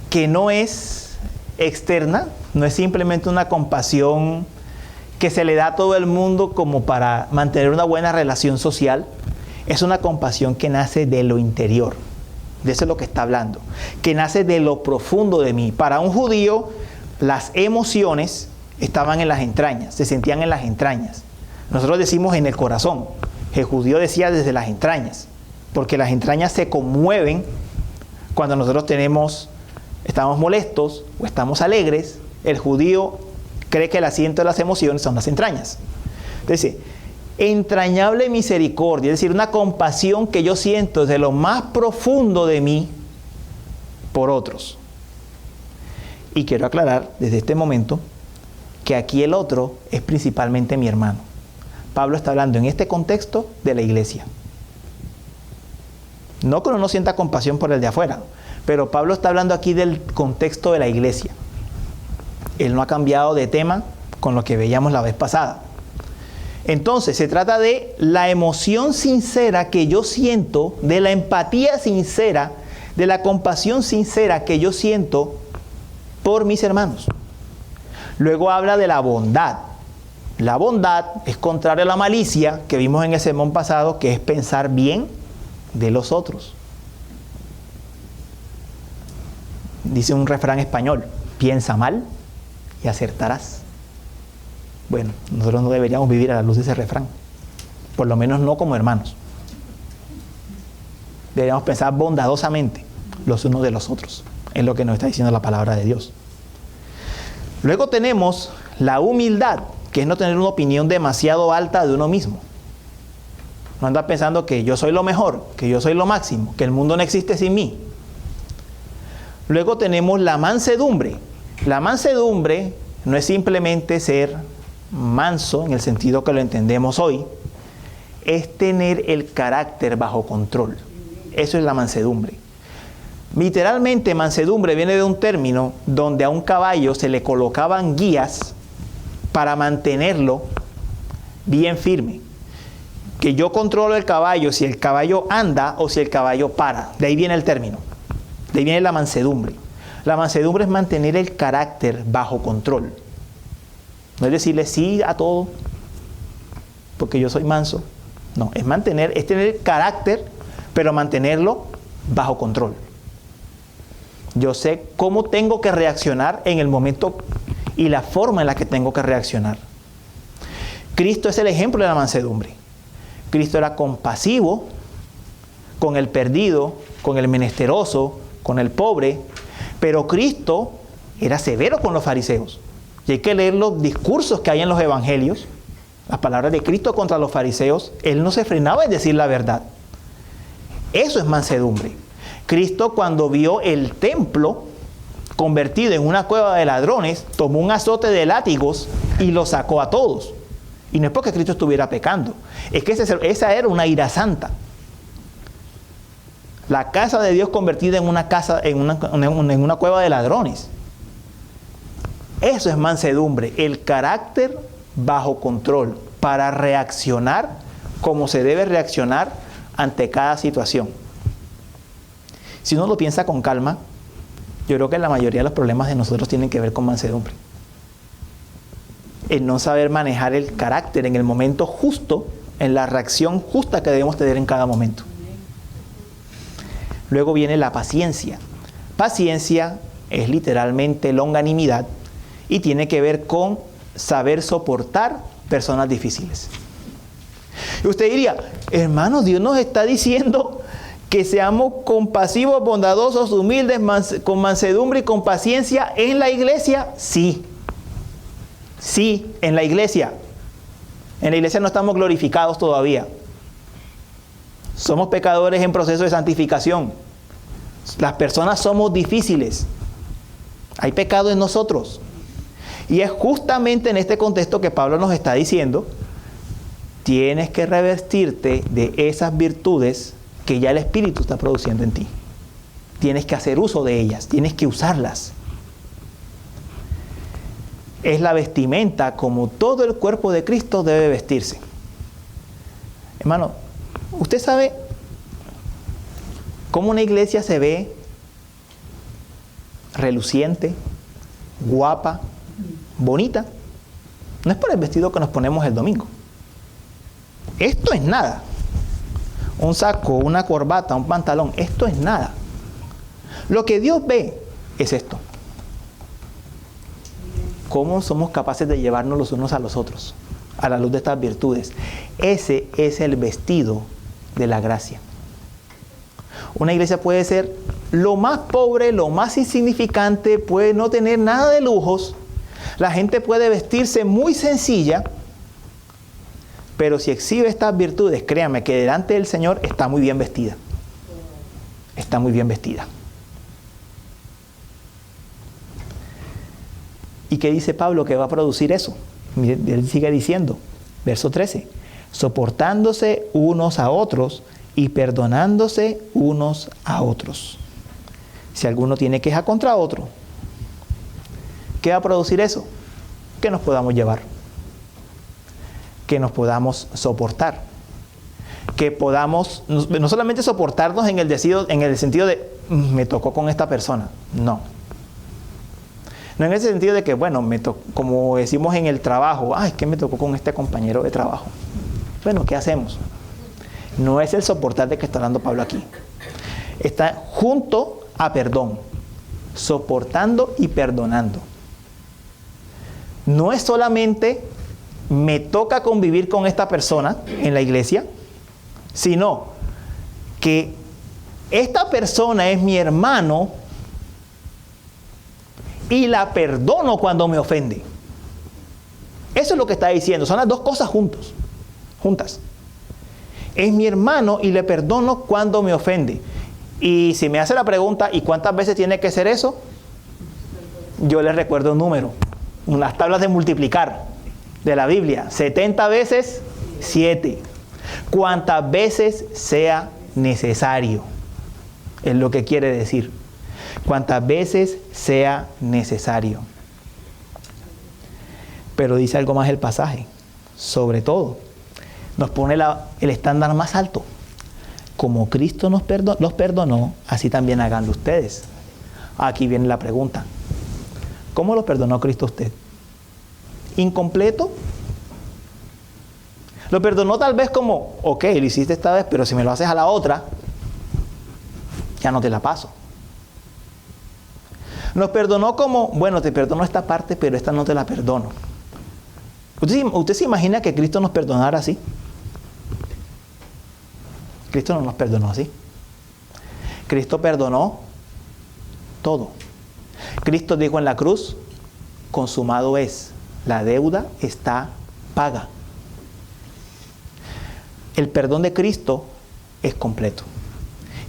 que no es externa, no es simplemente una compasión que se le da a todo el mundo como para mantener una buena relación social. Es una compasión que nace de lo interior. De eso es lo que está hablando. Que nace de lo profundo de mí. Para un judío, las emociones estaban en las entrañas, se sentían en las entrañas. Nosotros decimos en el corazón. El judío decía desde las entrañas. Porque las entrañas se conmueven cuando nosotros estamos molestos o estamos alegres. El judío cree que el asiento de las emociones son las entrañas. Entonces, entrañable misericordia, es decir, una compasión que yo siento desde lo más profundo de mí por otros. Y quiero aclarar desde este momento que aquí el otro es principalmente mi hermano. Pablo está hablando en este contexto de la iglesia. No que uno no sienta compasión por el de afuera, pero Pablo está hablando aquí del contexto de la iglesia. Él no ha cambiado de tema con lo que veíamos la vez pasada. Entonces, se trata de la emoción sincera que yo siento, de la empatía sincera, de la compasión sincera que yo siento por mis hermanos. Luego habla de la bondad. La bondad es contraria a la malicia que vimos en el sermón pasado, que es pensar bien de los otros. Dice un refrán español, piensa mal y acertarás. Bueno, nosotros no deberíamos vivir a la luz de ese refrán, por lo menos no como hermanos. Deberíamos pensar bondadosamente los unos de los otros, es lo que nos está diciendo la palabra de Dios. Luego tenemos la humildad, que es no tener una opinión demasiado alta de uno mismo. No andar pensando que yo soy lo mejor, que yo soy lo máximo, que el mundo no existe sin mí. Luego tenemos la mansedumbre. La mansedumbre no es simplemente ser manso en el sentido que lo entendemos hoy, es tener el carácter bajo control. Eso es la mansedumbre. Literalmente, mansedumbre viene de un término donde a un caballo se le colocaban guías para mantenerlo bien firme. Que yo controlo el caballo si el caballo anda o si el caballo para. De ahí viene el término. De ahí viene la mansedumbre. La mansedumbre es mantener el carácter bajo control. No es decirle sí a todo, porque yo soy manso. No, es tener carácter, pero mantenerlo bajo control. Yo sé cómo tengo que reaccionar en el momento y la forma en la que tengo que reaccionar. Cristo es el ejemplo de la mansedumbre. Cristo era compasivo con el perdido, con el menesteroso, con el pobre, pero Cristo era severo con los fariseos. Y hay que leer los discursos que hay en los evangelios, las palabras de Cristo contra los fariseos. Él no se frenaba en decir la verdad. Eso es mansedumbre. Cristo, cuando vio el templo convertido en una cueva de ladrones, tomó un azote de látigos y lo sacó a todos. Y no es porque Cristo estuviera pecando, es que esa era una ira santa. La casa de Dios convertida en una cueva de ladrones. Eso es mansedumbre, el carácter bajo control para reaccionar como se debe reaccionar ante cada situación. Si uno lo piensa con calma, yo creo que la mayoría de los problemas de nosotros tienen que ver con mansedumbre. El no saber manejar el carácter en el momento justo, en la reacción justa que debemos tener en cada momento. Luego viene la paciencia. Paciencia es literalmente longanimidad y tiene que ver con saber soportar personas difíciles. Y usted diría, hermano, Dios nos está diciendo que seamos compasivos, bondadosos, humildes, con mansedumbre y con paciencia en la iglesia. Sí, sí, en la iglesia. En la iglesia no estamos glorificados todavía. Somos pecadores en proceso de santificación. Las personas somos difíciles. Hay pecado en nosotros. Y es justamente en este contexto que Pablo nos está diciendo, tienes que revestirte de esas virtudes que ya el Espíritu está produciendo en ti. Tienes que hacer uso de ellas, tienes que usarlas. Es la vestimenta como todo el cuerpo de Cristo debe vestirse. Hermano, ¿usted sabe cómo una iglesia se ve reluciente, guapa, bonita? No es por el vestido que nos ponemos el domingo. Esto es nada. Un saco, una corbata, un pantalón, esto es nada. Lo que Dios ve es esto. ¿Cómo somos capaces de llevarnos los unos a los otros a la luz de estas virtudes? Ese es el vestido de la gracia. Una iglesia puede ser lo más pobre, lo más insignificante, puede no tener nada de lujos. La gente puede vestirse muy sencilla, pero si exhibe estas virtudes, créanme que delante del Señor está muy bien vestida. Está muy bien vestida. ¿Y qué dice Pablo que va a producir eso? Él sigue diciendo, verso 13, soportándose unos a otros y perdonándose unos a otros. Si alguno tiene queja contra otro, ¿qué va a producir eso? Que nos podamos llevar, que nos podamos soportar, que podamos no solamente soportarnos en el sentido de me tocó con esta persona, no en ese sentido de que bueno, como decimos en el trabajo, es que me tocó con este compañero de trabajo, bueno, ¿qué hacemos? No es el soportar de que está hablando Pablo aquí, está junto a perdón, soportando y perdonando. No es solamente me toca convivir con esta persona en la iglesia, sino que esta persona es mi hermano y la perdono cuando me ofende. Eso es lo que está diciendo. Son las dos cosas juntas. Es mi hermano y le perdono cuando me ofende. Y si me hace la pregunta, ¿y cuántas veces tiene que ser eso? Yo les recuerdo un número. Unas tablas de multiplicar de la Biblia. 70 veces 7. Cuantas veces sea necesario. Es lo que quiere decir. Cuantas veces sea necesario. Pero dice algo más el pasaje. Sobre todo, nos pone el estándar más alto. Como Cristo los perdonó, así también háganlo ustedes. Aquí viene la pregunta. ¿Cómo lo perdonó Cristo a usted? ¿Incompleto? Lo perdonó tal vez como, ok, lo hiciste esta vez, pero si me lo haces a la otra, ya no te la paso. Nos perdonó como, bueno, te perdono esta parte, pero esta no te la perdono. ¿Usted se imagina que Cristo nos perdonara así? Cristo no nos perdonó así. Cristo perdonó todo. Cristo dijo en la cruz, consumado es, la deuda está paga. El perdón de Cristo es completo.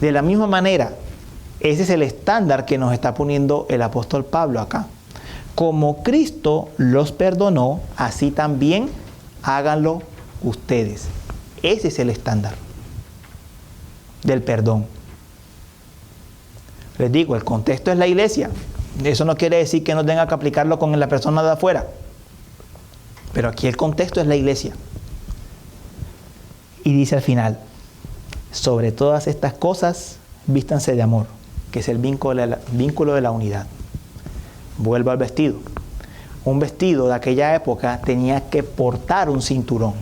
De la misma manera, ese es el estándar que nos está poniendo el apóstol Pablo acá. Como Cristo los perdonó, así también háganlo ustedes. Ese es el estándar del perdón. Les digo, el contexto es la iglesia. Eso no quiere decir que no tenga que aplicarlo con la persona de afuera. Pero aquí el contexto es la iglesia. Y dice al final, sobre todas estas cosas, vístanse de amor, que es el vínculo de la unidad. Vuelvo al vestido. Un vestido de aquella época tenía que portar un cinturón.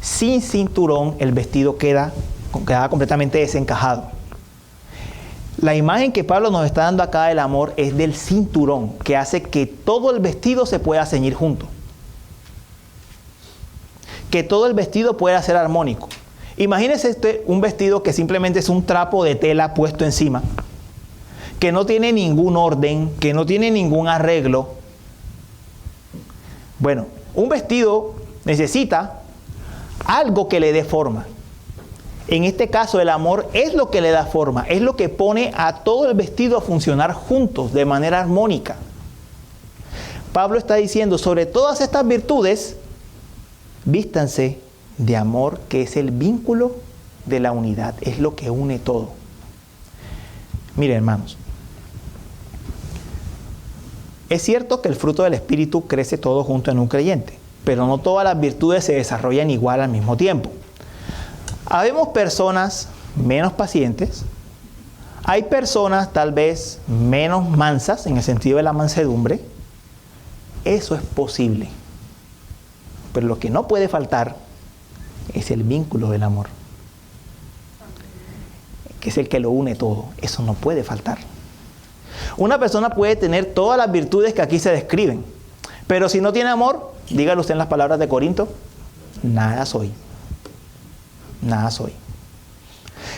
Sin cinturón, el vestido quedaba completamente desencajado. La imagen que Pablo nos está dando acá del amor es del cinturón, que hace que todo el vestido se pueda ceñir junto. que todo el vestido pueda ser armónico. Imagínese un vestido que simplemente es un trapo de tela puesto encima, que no tiene ningún orden, que no tiene ningún arreglo. Bueno, un vestido necesita algo que le dé forma. En este caso, el amor es lo que le da forma, es lo que pone a todo el vestido a funcionar juntos, de manera armónica. Pablo está diciendo, sobre todas estas virtudes, vístanse de amor, que es el vínculo de la unidad, es lo que une todo. Miren, hermanos, es cierto que el fruto del Espíritu crece todo junto en un creyente, pero no todas las virtudes se desarrollan igual al mismo tiempo. Habemos personas menos pacientes, hay personas tal vez menos mansas en el sentido de la mansedumbre. Eso es posible, pero lo que no puede faltar es el vínculo del amor, que es el que lo une todo. Eso no puede faltar. Una persona puede tener todas las virtudes que aquí se describen, pero si no tiene amor, dígalo usted en las palabras de Corinto, nada soy. Nada soy.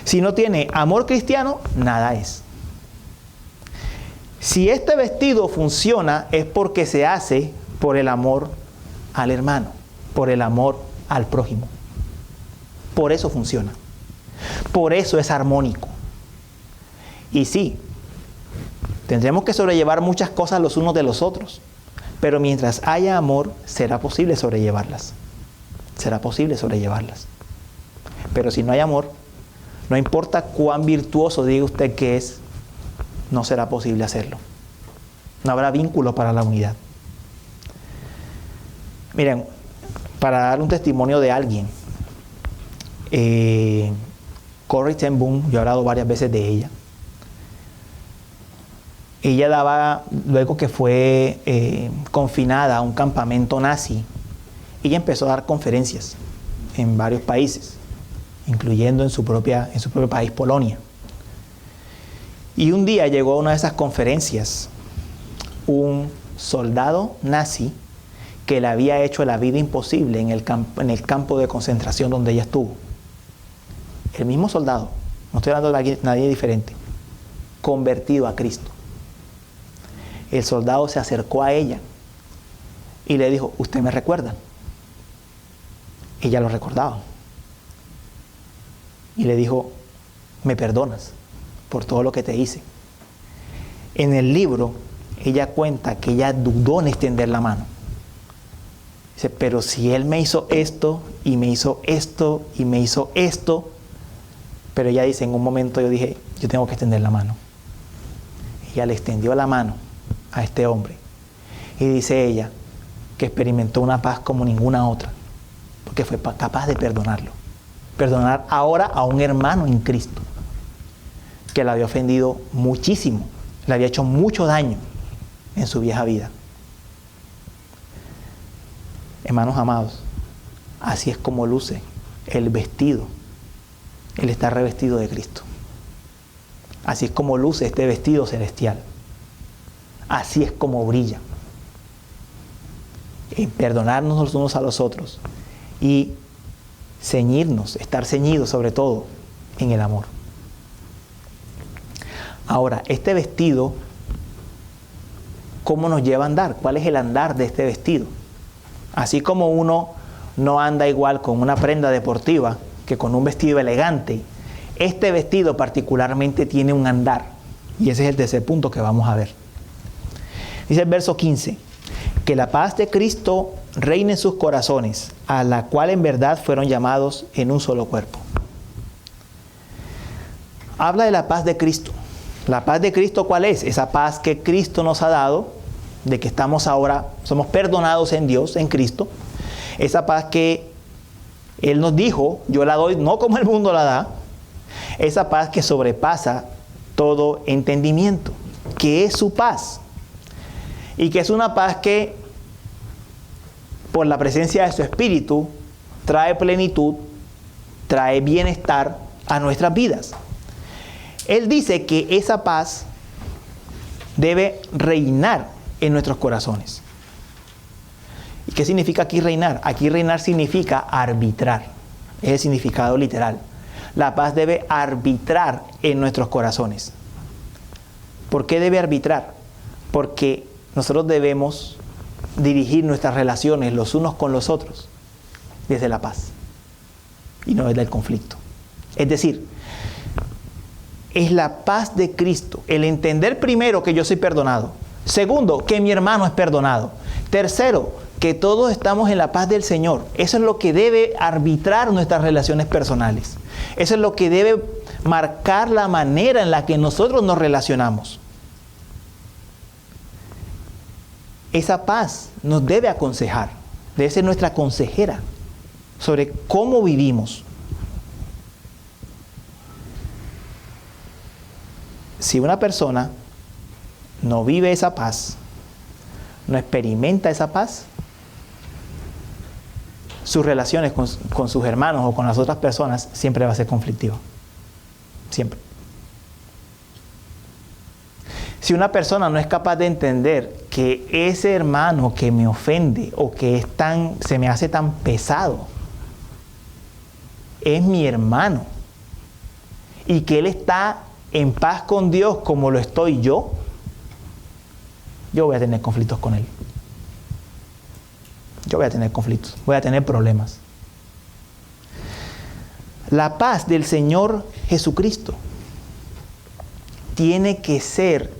Si no tiene amor cristiano, nada es. Si este vestido funciona, es porque se hace por el amor al hermano, por el amor al prójimo. Por eso funciona. Por eso es armónico. Y sí, tendremos que sobrellevar muchas cosas los unos de los otros, pero mientras haya amor, será posible sobrellevarlas. Será posible sobrellevarlas. Pero si no hay amor, no importa cuán virtuoso diga usted que es, no será posible hacerlo. No habrá vínculo para la unidad. Miren, para dar un testimonio de alguien, Corrie ten Boom, yo he hablado varias veces de ella. Ella daba, luego que fue confinada a un campamento nazi, ella empezó a dar conferencias en varios países, incluyendo en su propio país, Polonia. Y un día llegó a una de esas conferencias un soldado nazi que le había hecho la vida imposible en el campo de concentración donde ella estuvo. El mismo soldado, no estoy hablando de nadie diferente, convertido a Cristo. El soldado se acercó a ella y le dijo, ¿usted me recuerda? Ella lo recordaba. Y le dijo, ¿me perdonas por todo lo que te hice? En el libro, ella cuenta que ella dudó en extender la mano. Dice, pero si él me hizo esto, y me hizo esto, y me hizo esto. Pero ella dice, en un momento yo dije, yo tengo que extender la mano. Ella le extendió la mano a este hombre. Y dice ella, que experimentó una paz como ninguna otra, porque fue capaz de perdonarlo. Perdonar ahora a un hermano en Cristo, que le había ofendido muchísimo, le había hecho mucho daño en su vieja vida. Hermanos amados, así es como luce el vestido, el estar revestido de Cristo. Así es como luce este vestido celestial. Así es como brilla. En perdonarnos los unos a los otros y ceñirnos, estar ceñidos sobre todo en el amor. Ahora, este vestido, ¿cómo nos lleva a andar? ¿Cuál es el andar de este vestido? Así como uno no anda igual con una prenda deportiva que con un vestido elegante, este vestido particularmente tiene un andar. Y ese es el tercer punto que vamos a ver. Dice el verso 15, que la paz de Cristo reine en sus corazones, a la cual en verdad fueron llamados en un solo cuerpo. Habla de la paz de Cristo. ¿La paz de Cristo cuál es? Esa paz que Cristo nos ha dado, de que estamos ahora, somos perdonados en Dios, en Cristo. Esa paz que Él nos dijo, yo la doy no como el mundo la da. Esa paz que sobrepasa todo entendimiento, que es su paz. Y que es una paz que, por la presencia de su Espíritu, trae plenitud, trae bienestar a nuestras vidas. Él dice que esa paz debe reinar en nuestros corazones. ¿Y qué significa aquí reinar? Aquí reinar significa arbitrar. Es el significado literal. La paz debe arbitrar en nuestros corazones. ¿Por qué debe arbitrar? Porque nosotros debemos dirigir nuestras relaciones los unos con los otros desde la paz y no desde el conflicto. Es decir, es la paz de Cristo, el entender primero que yo soy perdonado. Segundo, que mi hermano es perdonado. Tercero, que todos estamos en la paz del Señor. Eso es lo que debe arbitrar nuestras relaciones personales. Eso es lo que debe marcar la manera en la que nosotros nos relacionamos. Esa paz nos debe aconsejar, debe ser nuestra consejera sobre cómo vivimos. Si una persona no vive esa paz, no experimenta esa paz, sus relaciones con sus hermanos o con las otras personas siempre va a ser conflictiva. Siempre. Si una persona no es capaz de entender que ese hermano que me ofende o que se me hace tan pesado es mi hermano y que él está en paz con Dios como lo estoy yo voy a tener conflictos con él. Yo voy a tener conflictos, voy a tener problemas. La paz del Señor Jesucristo tiene que ser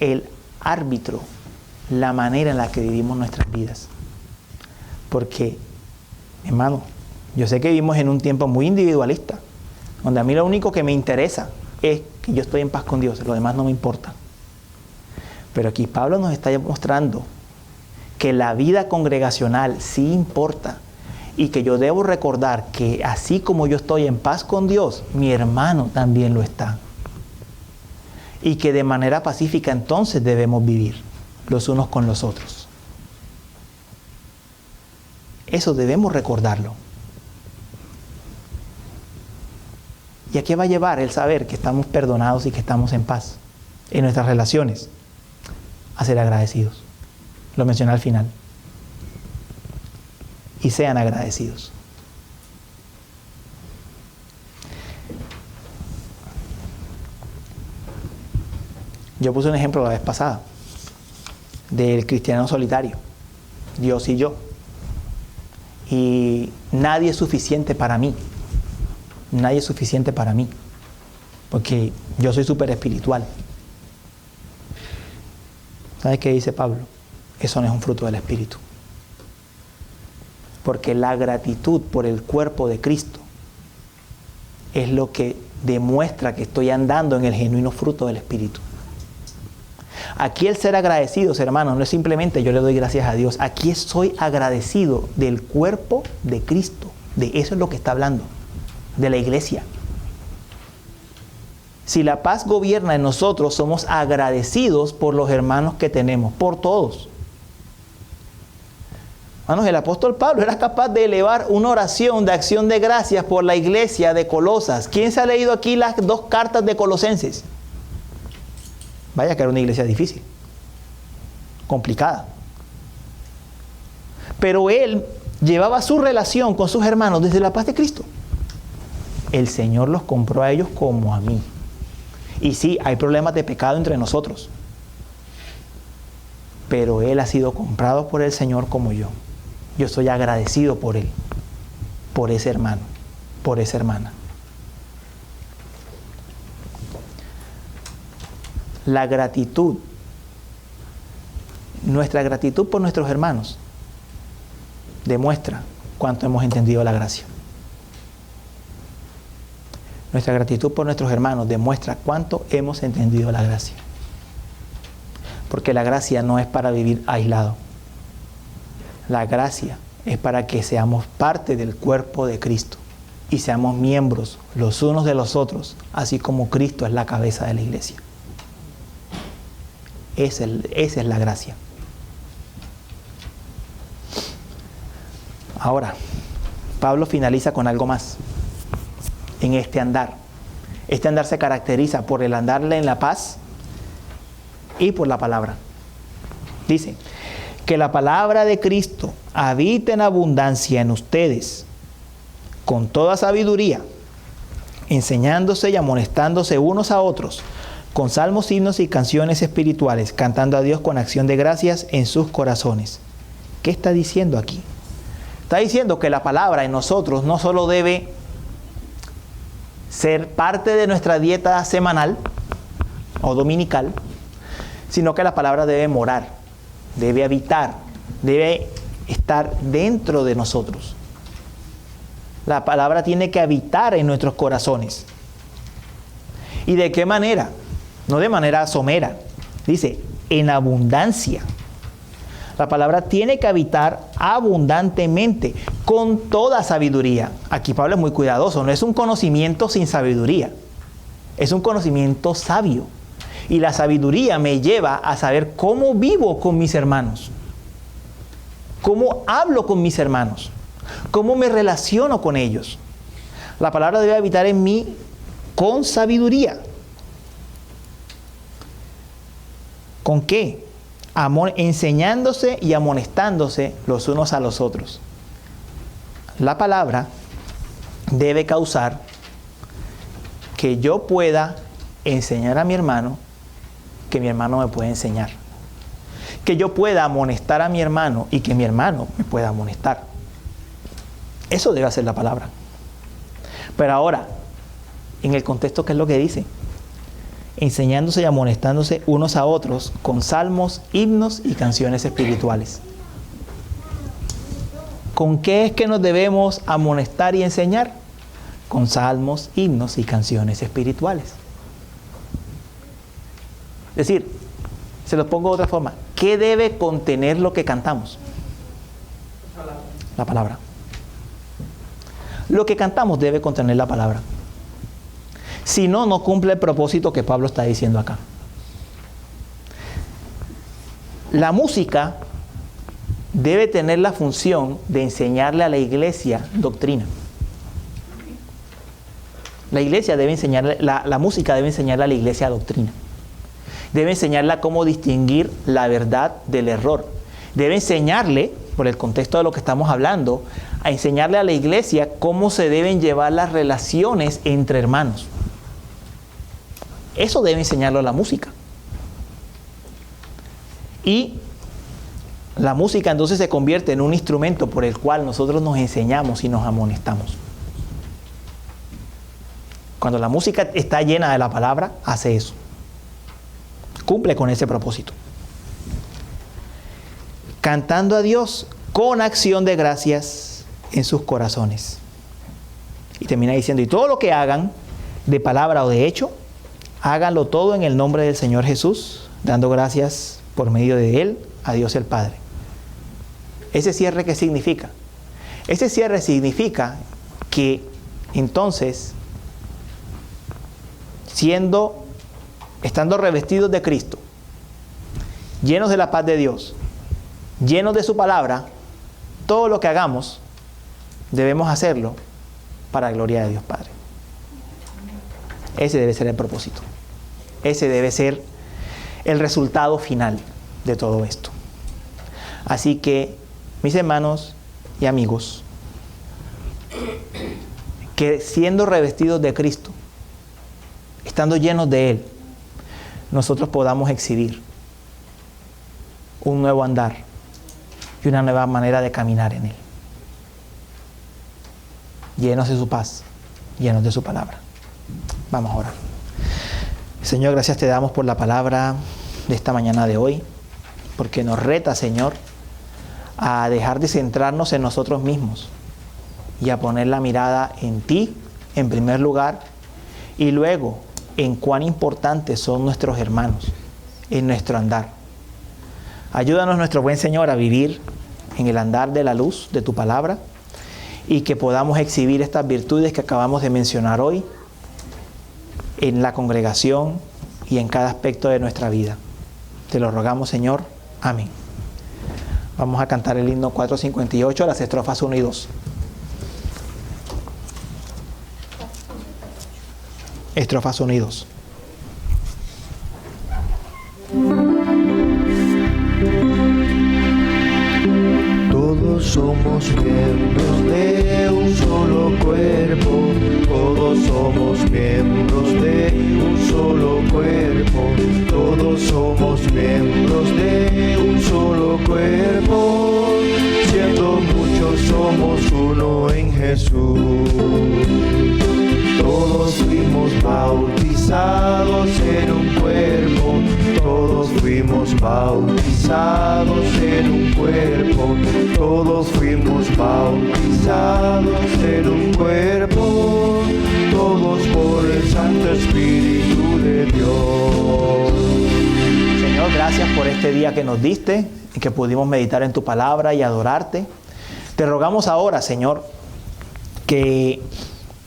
el árbitro, la manera en la que vivimos nuestras vidas. Porque, hermano, yo sé que vivimos en un tiempo muy individualista, donde a mí lo único que me interesa es que yo estoy en paz con Dios, lo demás no me importa. Pero aquí Pablo nos está mostrando que la vida congregacional sí importa y que yo debo recordar que así como yo estoy en paz con Dios, mi hermano también lo está. Y que de manera pacífica entonces debemos vivir los unos con los otros. Eso debemos recordarlo. ¿Y a qué va a llevar el saber que estamos perdonados y que estamos en paz en nuestras relaciones? A ser agradecidos. Lo mencioné al final. Y sean agradecidos. Yo puse un ejemplo la vez pasada del cristiano solitario, Dios y yo. Y nadie es suficiente para mí. Nadie es suficiente para mí. Porque yo soy súper espiritual. ¿Sabes qué dice Pablo? Eso no es un fruto del Espíritu. Porque la gratitud por el cuerpo de Cristo es lo que demuestra que estoy andando en el genuino fruto del Espíritu. Aquí el ser agradecidos, hermanos, no es simplemente yo le doy gracias a Dios. Aquí soy agradecido del cuerpo de Cristo. De eso es lo que está hablando. De la iglesia. Si la paz gobierna en nosotros, somos agradecidos por los hermanos que tenemos, por todos. Hermanos, el apóstol Pablo era capaz de elevar una oración de acción de gracias por la iglesia de Colosas. ¿Quién se ha leído aquí las 2 cartas de Colosenses? Vaya que era una iglesia difícil, complicada. Pero él llevaba su relación con sus hermanos desde la paz de Cristo. El Señor los compró a ellos como a mí. Y sí, hay problemas de pecado entre nosotros. Pero Él ha sido comprado por el Señor como yo. Yo soy agradecido por Él, por ese hermano, por esa hermana. La gratitud, nuestra gratitud por nuestros hermanos, demuestra cuánto hemos entendido la gracia. Nuestra gratitud por nuestros hermanos demuestra cuánto hemos entendido la gracia. Porque la gracia no es para vivir aislado. La gracia es para que seamos parte del cuerpo de Cristo y seamos miembros los unos de los otros, así como Cristo es la cabeza de la iglesia. Esa es la gracia. Ahora, Pablo finaliza con algo más. En este andar. Este andar se caracteriza por el andarle en la paz y por la palabra. Dice que la palabra de Cristo habite en abundancia en ustedes, con toda sabiduría, enseñándose y amonestándose unos a otros, con salmos, himnos y canciones espirituales, cantando a Dios con acción de gracias en sus corazones. ¿Qué está diciendo aquí? Está diciendo que la palabra en nosotros no solo debe ser parte de nuestra dieta semanal o dominical, sino que la palabra debe morar, debe habitar, debe estar dentro de nosotros. La palabra tiene que habitar en nuestros corazones. ¿Y de qué manera? No de manera somera. Dice, en abundancia. La palabra tiene que habitar abundantemente, con toda sabiduría. Aquí Pablo es muy cuidadoso, no es un conocimiento sin sabiduría, es un conocimiento sabio. Y la sabiduría me lleva a saber cómo vivo con mis hermanos, cómo hablo con mis hermanos, cómo me relaciono con ellos. La palabra debe habitar en mí con sabiduría. ¿Con qué? Enseñándose y amonestándose los unos a los otros. La palabra debe causar que yo pueda enseñar a mi hermano, que mi hermano me pueda enseñar. Que yo pueda amonestar a mi hermano y que mi hermano me pueda amonestar. Eso debe hacer la palabra. Pero ahora, en el contexto, ¿qué es lo que dice? Enseñándose y amonestándose unos a otros con salmos, himnos y canciones espirituales. ¿Con qué es que nos debemos amonestar y enseñar? Con salmos, himnos y canciones espirituales. Es decir, se lo pongo de otra forma, ¿qué debe contener lo que cantamos? La palabra. Lo que cantamos debe contener la palabra. Si no, no cumple el propósito que Pablo está diciendo acá. La música debe tener la función de enseñarle a la iglesia doctrina. La iglesia debe enseñarle, la música debe enseñarle a la iglesia doctrina. Debe enseñarle cómo distinguir la verdad del error. Debe enseñarle, por el contexto de lo que estamos hablando, a enseñarle a la iglesia cómo se deben llevar las relaciones entre hermanos. Eso debe enseñarlo la música. Y la música entonces se convierte en un instrumento por el cual nosotros nos enseñamos y nos amonestamos. Cuando la música está llena de la palabra, hace eso. Cumple con ese propósito. Cantando a Dios con acción de gracias en sus corazones. Y termina diciendo, y todo lo que hagan, de palabra o de hecho, háganlo todo en el nombre del Señor Jesús, dando gracias por medio de Él a Dios el Padre. ¿Ese cierre qué significa? Ese cierre significa que entonces, estando revestidos de Cristo, llenos de la paz de Dios, llenos de su palabra, todo lo que hagamos debemos hacerlo para la gloria de Dios Padre. Ese debe ser el propósito. Ese debe ser el resultado final de todo esto. Así que, mis hermanos y amigos, que siendo revestidos de Cristo, estando llenos de Él, nosotros podamos exhibir un nuevo andar y una nueva manera de caminar en Él. Llenos de su paz, llenos de su palabra. Vamos a orar. Señor, gracias te damos por la palabra de esta mañana de hoy, porque nos reta, Señor, a dejar de centrarnos en nosotros mismos y a poner la mirada en ti, en primer lugar, y luego en cuán importantes son nuestros hermanos en nuestro andar. Ayúdanos, nuestro buen Señor, a vivir en el andar de la luz de tu palabra y que podamos exhibir estas virtudes que acabamos de mencionar hoy en la congregación y en cada aspecto de nuestra vida. Te lo rogamos, Señor. Amén. Vamos a cantar el himno 458, las estrofas 1 y 2. Estrofas 1 y 2. somos miembros de un solo cuerpo, todos somos miembros de un solo cuerpo, todos somos miembros de un solo cuerpo, siendo muchos somos uno en Jesús. Todos fuimos bautizados en un cuerpo, todos fuimos bautizados en un cuerpo, todos fuimos bautizados en un cuerpo, todos por el Santo Espíritu de Dios. Señor, gracias por este día que nos diste y que pudimos meditar en tu palabra y adorarte. Te rogamos ahora, Señor, que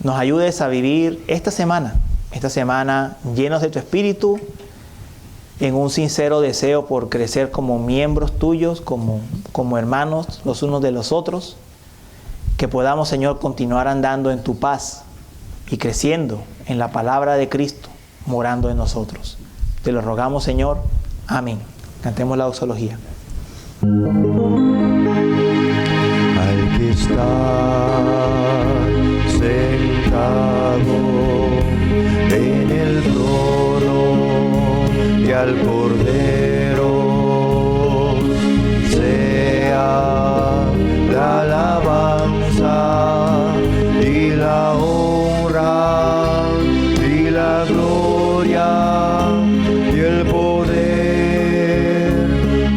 nos ayudes a vivir esta semana llenos de tu Espíritu, en un sincero deseo por crecer como miembros tuyos, como hermanos los unos de los otros, que podamos, Señor, continuar andando en tu paz y creciendo en la palabra de Cristo, morando en nosotros. Te lo rogamos, Señor. Amén. Cantemos la doxología. Al que está sentado en el trono y al Cordero sea la alabanza y la honra y la gloria y el poder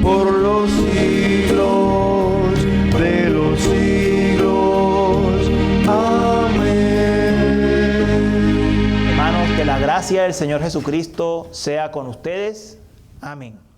por los siglos de los siglos. Amén. Hermanos, que la gracia del Señor Jesucristo sea con ustedes. Amén.